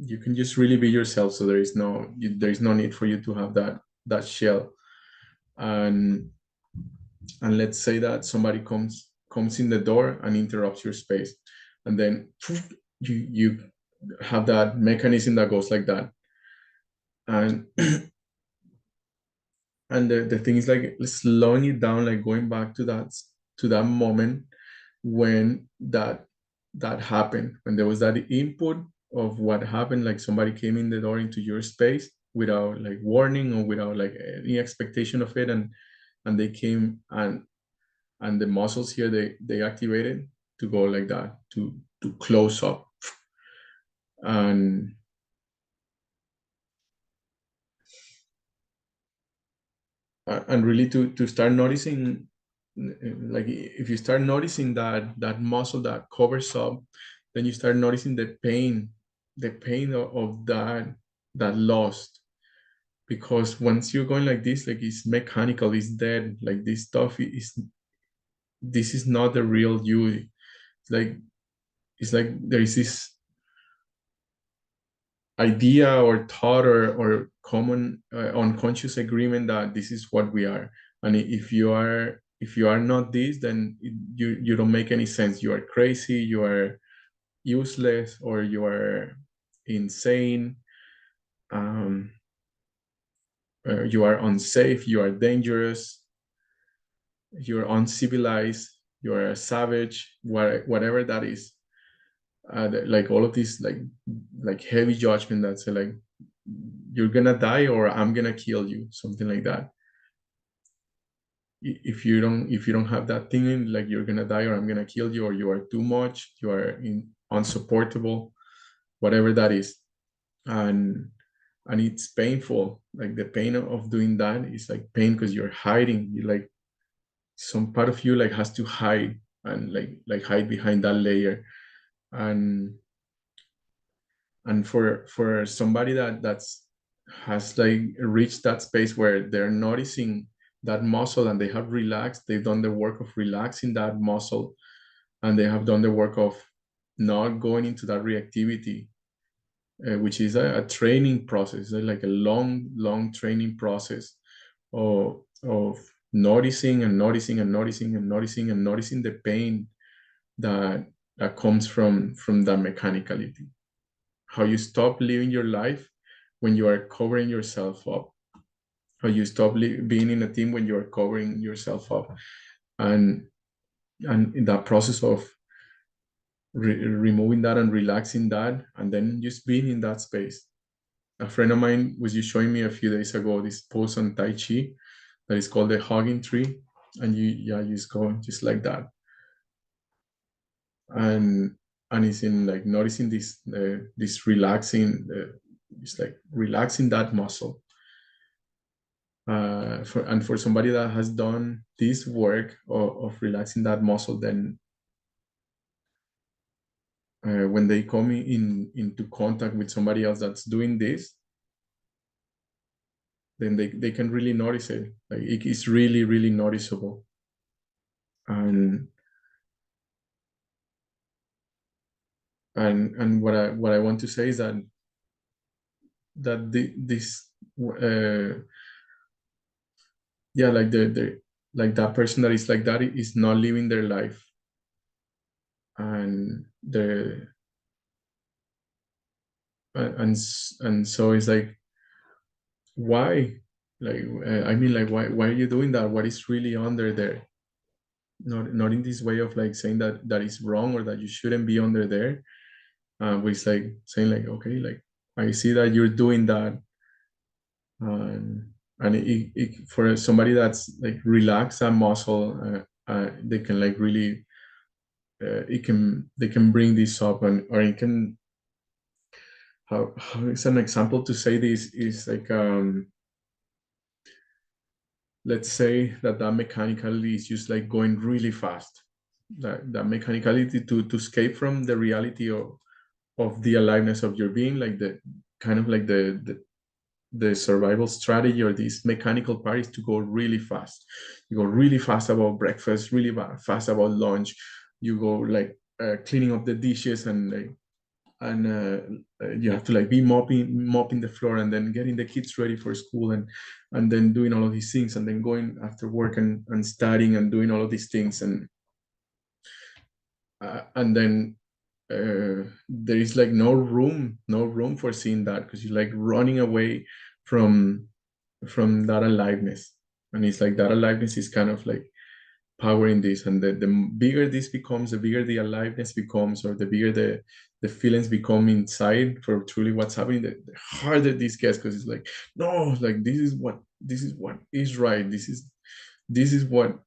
you can just really be yourself, so there is no need for you to have that shell. and and let's say that somebody comes in the door and interrupts your space, and then you have that mechanism that goes like that. And and the thing is like slowing it down, like going back to that moment when that happened, when there was that input of what happened, like somebody came in the door into your space without like warning or without like any expectation of it, and they came, and the muscles here, they activated to go like that, to close up, and and really to start noticing, like if you start noticing that muscle that covers up, then you start noticing the pain of that loss, because once you're going like this, like it's mechanical, it's dead, like this stuff is, this is not the real you. Like it's like there is this idea or thought or common unconscious agreement that this is what we are, and if you are not this, then you don't make any sense. You are crazy, you are useless, or you are insane, um, you are unsafe, you are dangerous, you're uncivilized, you're a savage, whatever that is. Like all of these like heavy judgment that say like you're gonna die or I'm gonna kill you, something like that. If you don't have that thing in, like you're gonna die or I'm gonna kill you, or you are too much, you are unsupportable, whatever that is. And it's painful. Like the pain of doing that is like pain because you're hiding. You like some part of you like has to hide and like hide behind that layer. And and for somebody that's has like reached that space where they're noticing that muscle and they have relaxed, they've done the work of relaxing that muscle, and they have done the work of not going into that reactivity, which is a training process, like a long training process of noticing and noticing and noticing and noticing and noticing the pain that comes from that mechanicality. How you stop living your life when you are covering yourself up. How you stop being in a team when you are covering yourself up. And in that process of removing that and relaxing that, and then just being in that space. A friend of mine was just showing me a few days ago this pose on Tai Chi that is called the hugging tree. And you just go just like that. And it's in like noticing this relaxing, it's like relaxing that muscle. For somebody that has done this work of relaxing that muscle, then when they come into contact with somebody else that's doing this, then they can really notice it. Like it is really noticeable. And and and what I want to say is that this yeah, like the like that person that is like that is not living their life. And the and and so it's like, why, like I mean, like why are you doing that? What is really under there? Not in this way of like saying that is wrong or that you shouldn't be under there, but it's like saying like, okay, like I see that you're doing that. And for somebody that's like relax that muscle, they can like really it can they can bring this up. And or it can, how is an example to say this is like, let's say that mechanicality is just like going really fast, that mechanicality to escape from the reality of the aliveness of your being, like the kind of like the survival strategy or this mechanical part is to go really fast. You go really fast about breakfast, really fast about lunch. You go like cleaning up the dishes, and like, and you have to like be mopping the floor, and then getting the kids ready for school, and then doing all of these things, and then going after work and studying and doing all of these things. And then there is like no room for seeing that, because you're like running away from that aliveness. And it's like that aliveness is kind of like powering this, and the bigger this becomes, the bigger the aliveness becomes, or the bigger the feelings become inside for truly what's happening, the harder this gets, because it's like, no, like this is what is right. This is what,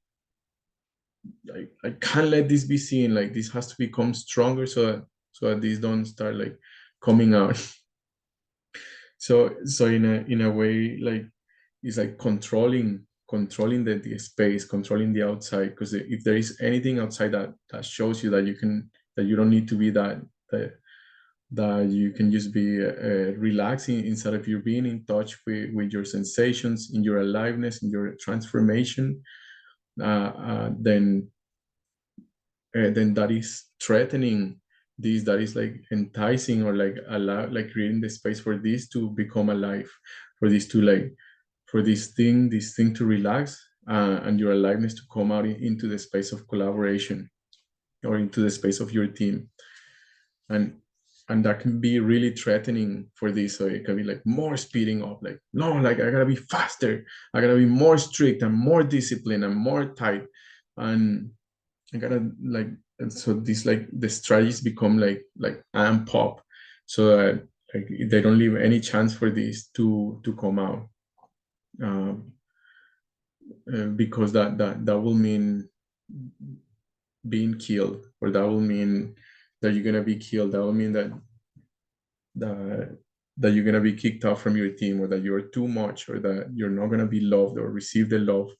like, I can't let this be seen. Like this has to become stronger, so that these don't start like coming out. So in a way, like it's like controlling the space, controlling the outside, because if there is anything outside that shows you that you don't need to be that that you can just be relaxing instead of you being in touch with your sensations, in your aliveness, in your transformation, then that is threatening this, that is like enticing or like allow, like creating the space for this to become alive, for this to like, for this thing to relax, and your aliveness to come out into the space of collaboration or into the space of your team. And that can be really threatening for this. So it can be like more speeding up, like, no, like I gotta be faster, I gotta be more strict and more disciplined and more tight, and I gotta like, and so these like the strategies become like amp pop, so that like they don't leave any chance for this to come out, um, because that will mean being killed, or that will mean that you're gonna be killed. That will mean that that you're gonna be kicked out from your team, or that you're too much, or that you're not gonna be loved or receive the love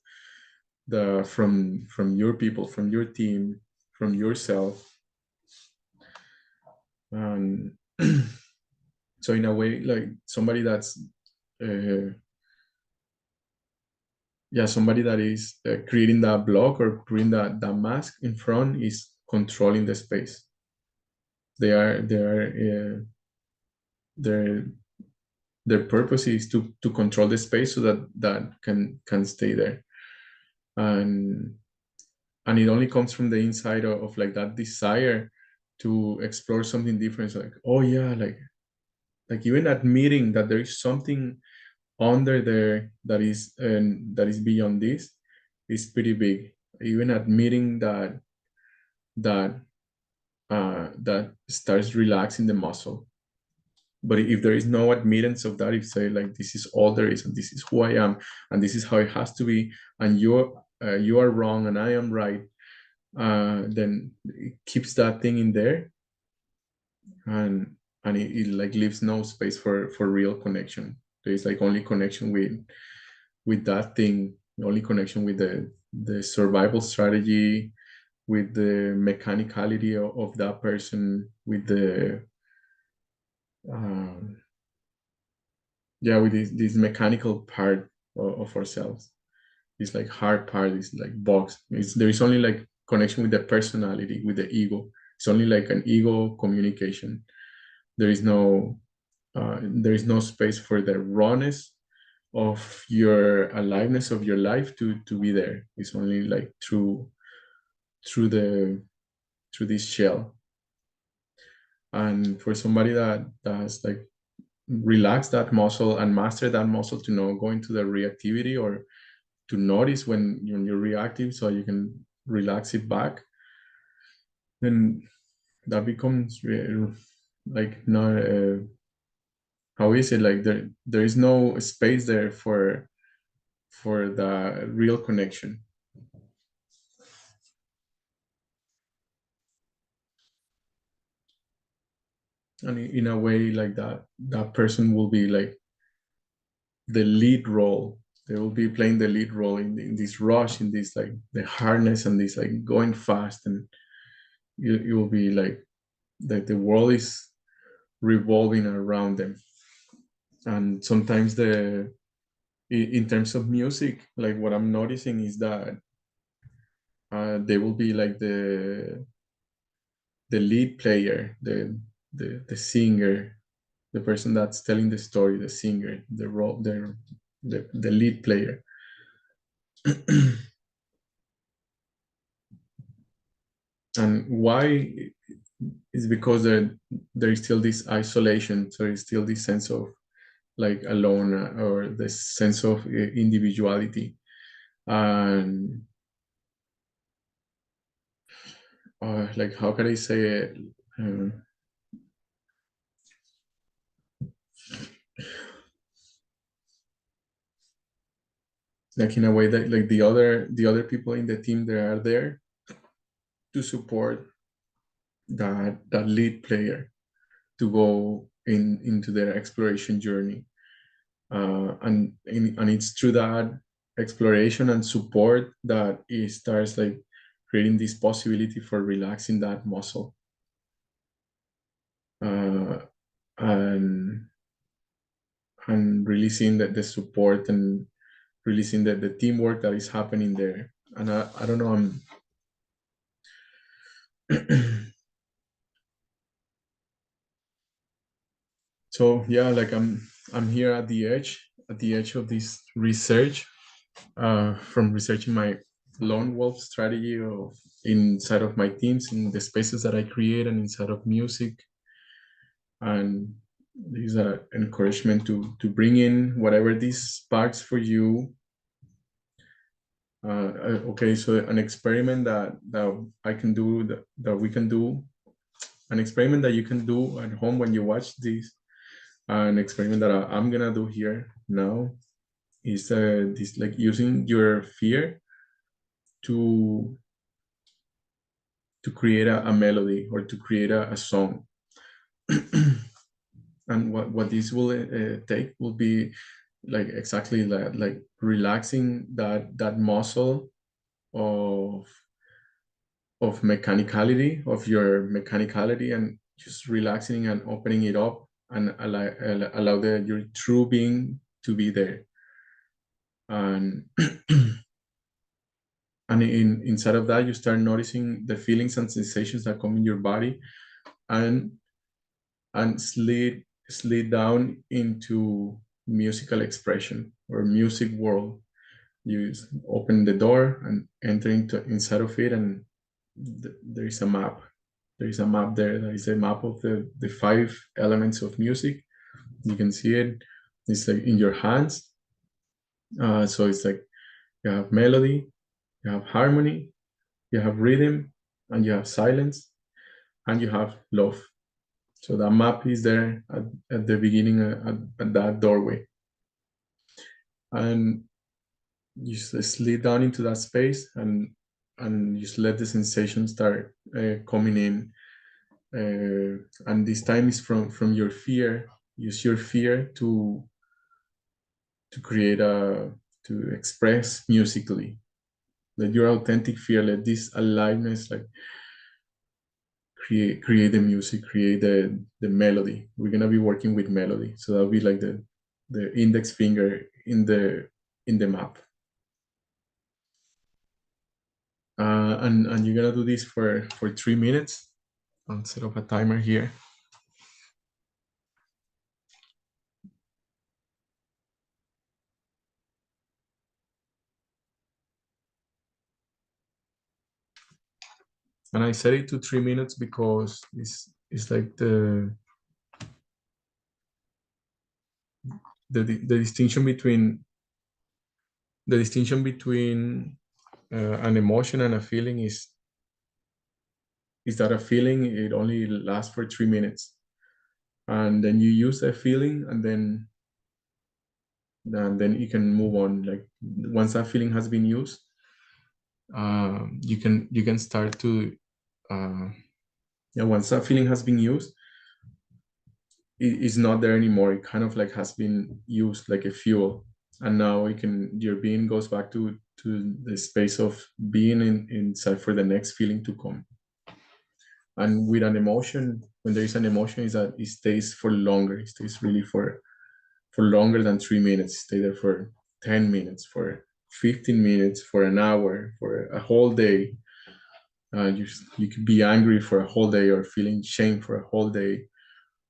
from your people, from your team, from yourself. And so in a way, like somebody that's uh, yeah, somebody that is creating that block or creating that mask in front is controlling the space. Their their purpose is to control the space so that that can stay there. And and it only comes from the inside of like that desire to explore something different. It's like, oh yeah, like even admitting that there is something under there that is beyond this is pretty big. Even admitting that that starts relaxing the muscle. But if there is no admittance of that, if say like this is all there is and this is who I am and this is how it has to be, and you are wrong and I am right, then it keeps that thing in there, and it like leaves no space for real connection. There is like only connection with that thing, only connection with the survival strategy, with the mechanicality of that person, with the um, yeah, with this mechanical part of ourselves. This like hard part is like box. There is only like connection with the personality, with the ego. It's only like an ego communication. There is no space for the rawness of your aliveness of your life to be there. It's only like through the through this shell. And for somebody that has like relaxed that muscle and master that muscle to know go into the reactivity, or to notice when you're reactive so you can relax it back, then that becomes like not how is it, like there is no space there for the real connection. And in a way like that person will be like the lead role. They will be playing the lead role in this rush, in this like the harness and this like going fast, and you will be like the world is revolving around them. And sometimes in terms of music, like what I'm noticing is that they will be like the lead player, the singer, the person that's telling the story, the singer, the role, the lead player. And why is because there is still this isolation, so there is still this sense of like alone, or this sense of individuality. And like how can I say it? Um, like in a way that like the other people in the team, they are there to support that lead player to go into their exploration journey, and it's through that exploration and support that it starts like creating this possibility for relaxing that muscle. uh, and really seeing that the support and really seeing that the teamwork that is happening there. And I don't know, I'm so yeah, like I'm here at the edge of this research, from researching my lone wolf strategy of inside of my teams, in the spaces that I create and inside of music. And there's an encouragement to bring in whatever this sparks for you. Okay, so an experiment that I can do, that we can do, an experiment that you can do at home when you watch this, an experiment that I'm gonna do here now is this, like using your fear to create a melody or to create a song. And what this will take will be like exactly that, like relaxing that muscle of mechanicality, of your mechanicality, and just relaxing and opening it up and allow your true being to be there. And and inside of that, you start noticing the feelings and sensations that come in your body, and slid down into musical expression or music world. You open the door and enter into inside of it, and there is a map. There is a map there. There is a map of the five elements of music. You can see it. It's like in your hands. So it's like you have melody, you have harmony, you have rhythm, and you have silence, and you have love. So that map is there at the beginning, at that doorway. And you just slid down into that space, and just let the sensation start coming in. And this time is from your fear. Use your fear to create to express musically. Let your authentic fear, let this aliveness, like create the music, create the melody. We're gonna be working with melody, so that'll be like the index finger in the map. And you're gonna do this for 3 minutes. I'll set up a timer here. And I set it to 3 minutes because it's like the distinction between an emotion and a feeling is that a feeling, it only lasts for 3 minutes, and then you use that feeling, and then you can move on. Like once that feeling has been used, you can start to yeah, once that feeling has been used, it is not there anymore. It kind of like has been used like a fuel, and now your being goes back to the space of being inside for the next feeling to come. And with an emotion, when there is an emotion, is that it stays for longer. It stays really for longer than 3 minutes. Stay there for 10 minutes, for 15 minutes, for an hour, for a whole day. You could be angry for a whole day, or feeling shame for a whole day,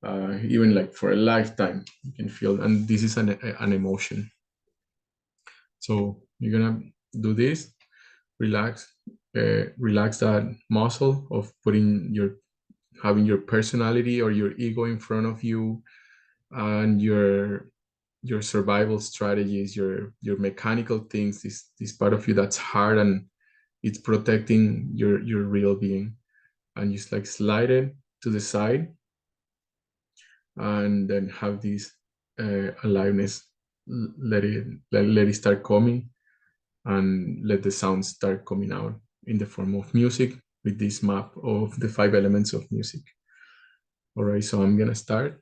even like for a lifetime. You can feel, and this is an emotion. So you're gonna do this, relax, relax that muscle of having your personality or your ego in front of you, and your survival strategies, your mechanical things, this part of you that's hard and it's protecting your real being. And just like slide it to the side, and then have this aliveness. Let it start coming, and let the sounds start coming out in the form of music with this map of the five elements of music. All right, so I'm gonna start.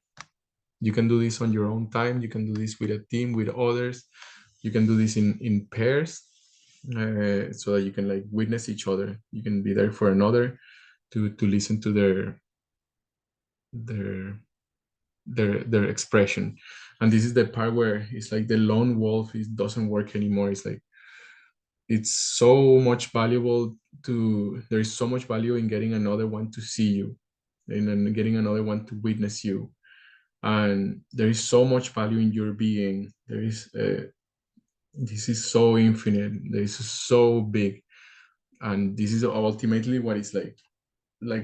You can do this on your own time. You can do this with a team, with others. You can do this in pairs, so that you can like witness each other. You can be there for another to listen to their their expression. And this is the part where it's like the lone wolf, it doesn't work anymore. It's like it's so much valuable to there is so much value in getting another one to see you, and then getting another one to witness you. And there is so much value in your being. There is this is so infinite, this is so big. And this is ultimately what is like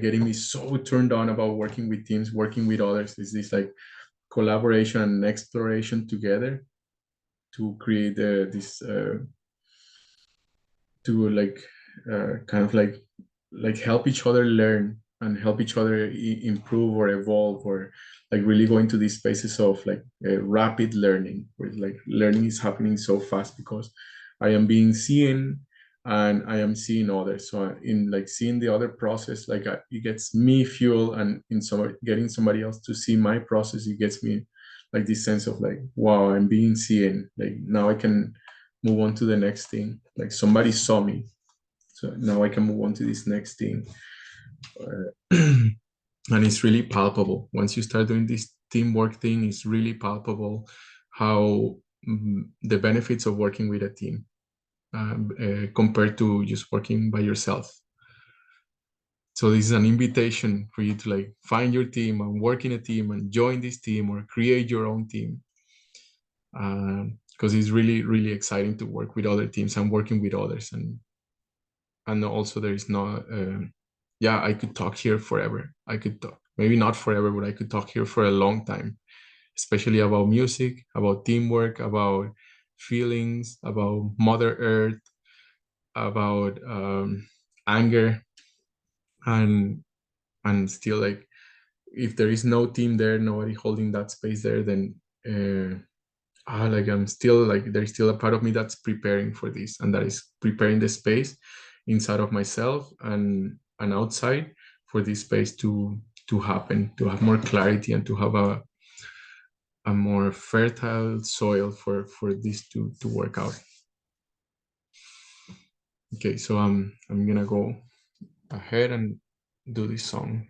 getting me so turned on about working with teams, working with others, is this like collaboration and exploration together to create to kind of like help each other learn and help each other improve or evolve, or like really go into these spaces of like rapid learning, where like learning is happening so fast because I am being seen and I am seeing others. So in like seeing the other process, like it gets me fuel, and in some getting somebody else to see my process, it gets me like this sense of like, wow, I'm being seen. Like now I can move on to the next thing. Like somebody saw me, so now I can move on to this next thing. And it's really palpable once you start doing this teamwork thing. It's really palpable how the benefits of working with a team compared to just working by yourself. So this is an invitation for you to like find your team and work in a team and join this team or create your own team, because it's really really exciting to work with other teams and working with others. And also there is no yeah, I could talk here forever. I could talk, maybe not forever, but I could talk here for a long time, especially about music, about teamwork, about feelings, about Mother Earth, about anger. And and still, like, if there is no team there, nobody holding that space there, then like I'm still like, there's still a part of me that's preparing for this, and that is preparing the space inside of myself and outside for this space to happen, to have more clarity, and to have a more fertile soil for this to work out. Okay, so I'm gonna go ahead and do this song.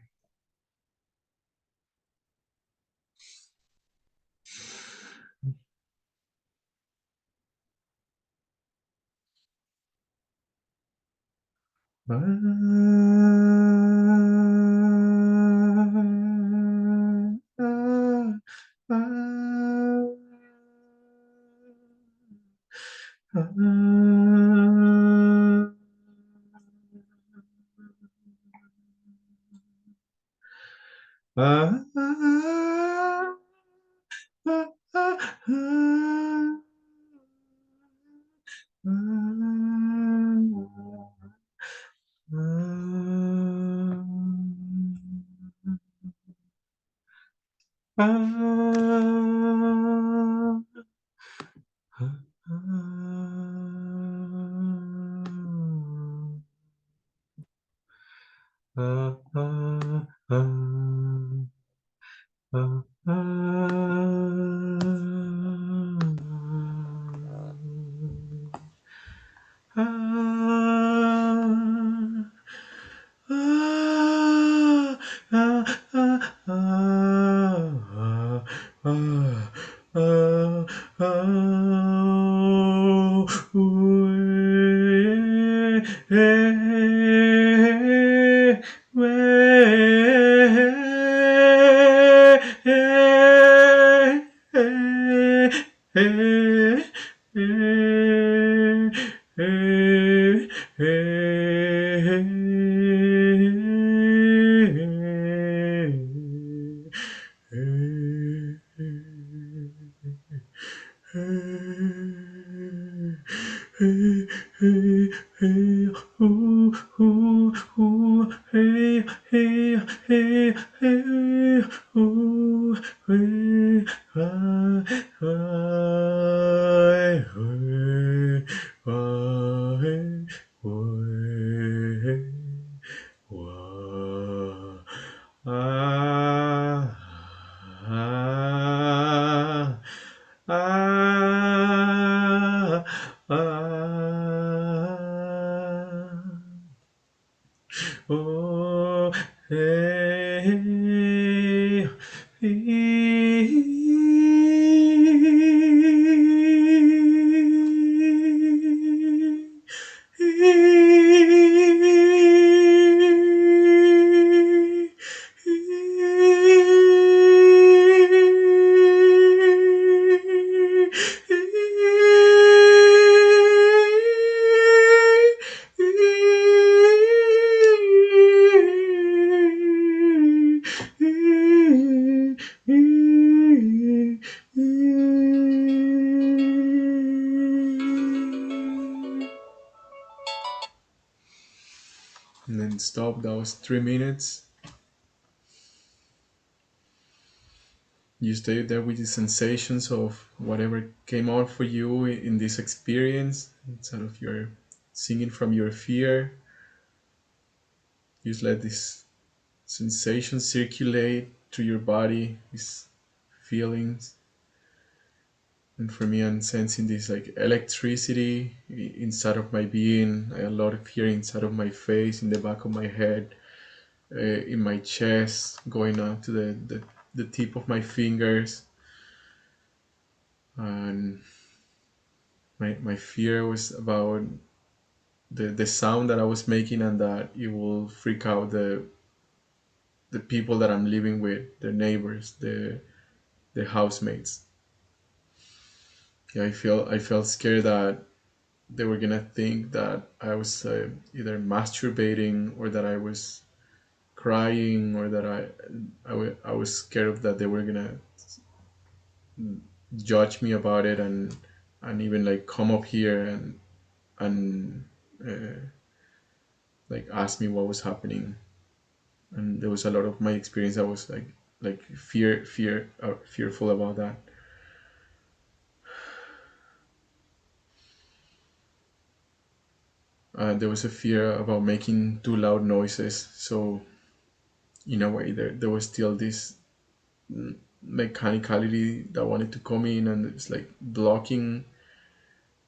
Oh, hey, stop. That was 3 minutes. You stayed there with the sensations of whatever came out for you in this experience, instead of your singing from your fear. You just let this sensation circulate through your body, these feelings. And for me, I'm sensing this like electricity inside of my being, a lot of fear inside of my face, in the back of my head, in my chest, going up to the tip of my fingers. And my fear was about the sound that I was making, and that it will freak out the people that I'm living with, the neighbors, the housemates. Yeah, I felt scared that they were gonna think that I was either masturbating, or that I was crying, or that I was scared of that they were gonna judge me about it, and even like come up here and uh, like ask me what was happening. And there was a lot of my experience I was like fearful about that. There was a fear about making too loud noises, so in a way there was still this mechanicality that wanted to come in, and it's like blocking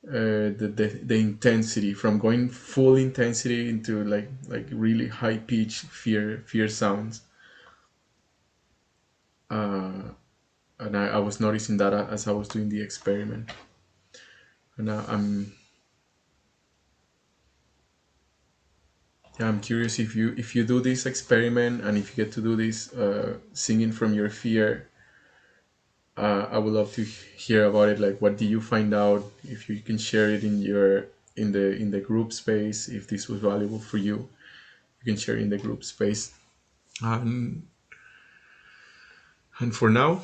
the intensity from going full intensity into like really high pitch fear sounds. And I was noticing that as I was doing the experiment. And I'm curious, if you do this experiment, and if you get to do this singing from your fear, I would love to hear about it. Like, what do you find out? If you can share it in the group space, if this was valuable for you, you can share in the group space. And for now,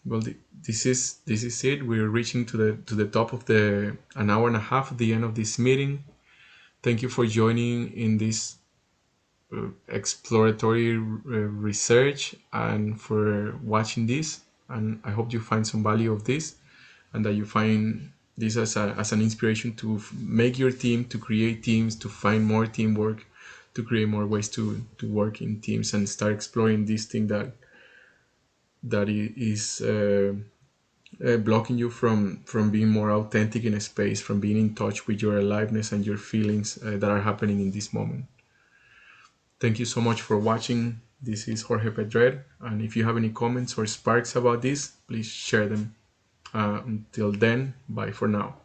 well, this is it. We're reaching to the top of the an hour and a half at the end of this meeting. Thank you for joining in this exploratory research, and for watching this. And I hope you find some value of this, and that you find this as an inspiration to make your team, to create teams, to find more teamwork, to create more ways to work in teams, and start exploring this thing that is blocking you from being more authentic in a space, from being in touch with your aliveness and your feelings that are happening in this moment. Thank you so much for watching. This is Jorge Pedret, and if you have any comments or sparks about this, please share them. Until then, bye for now.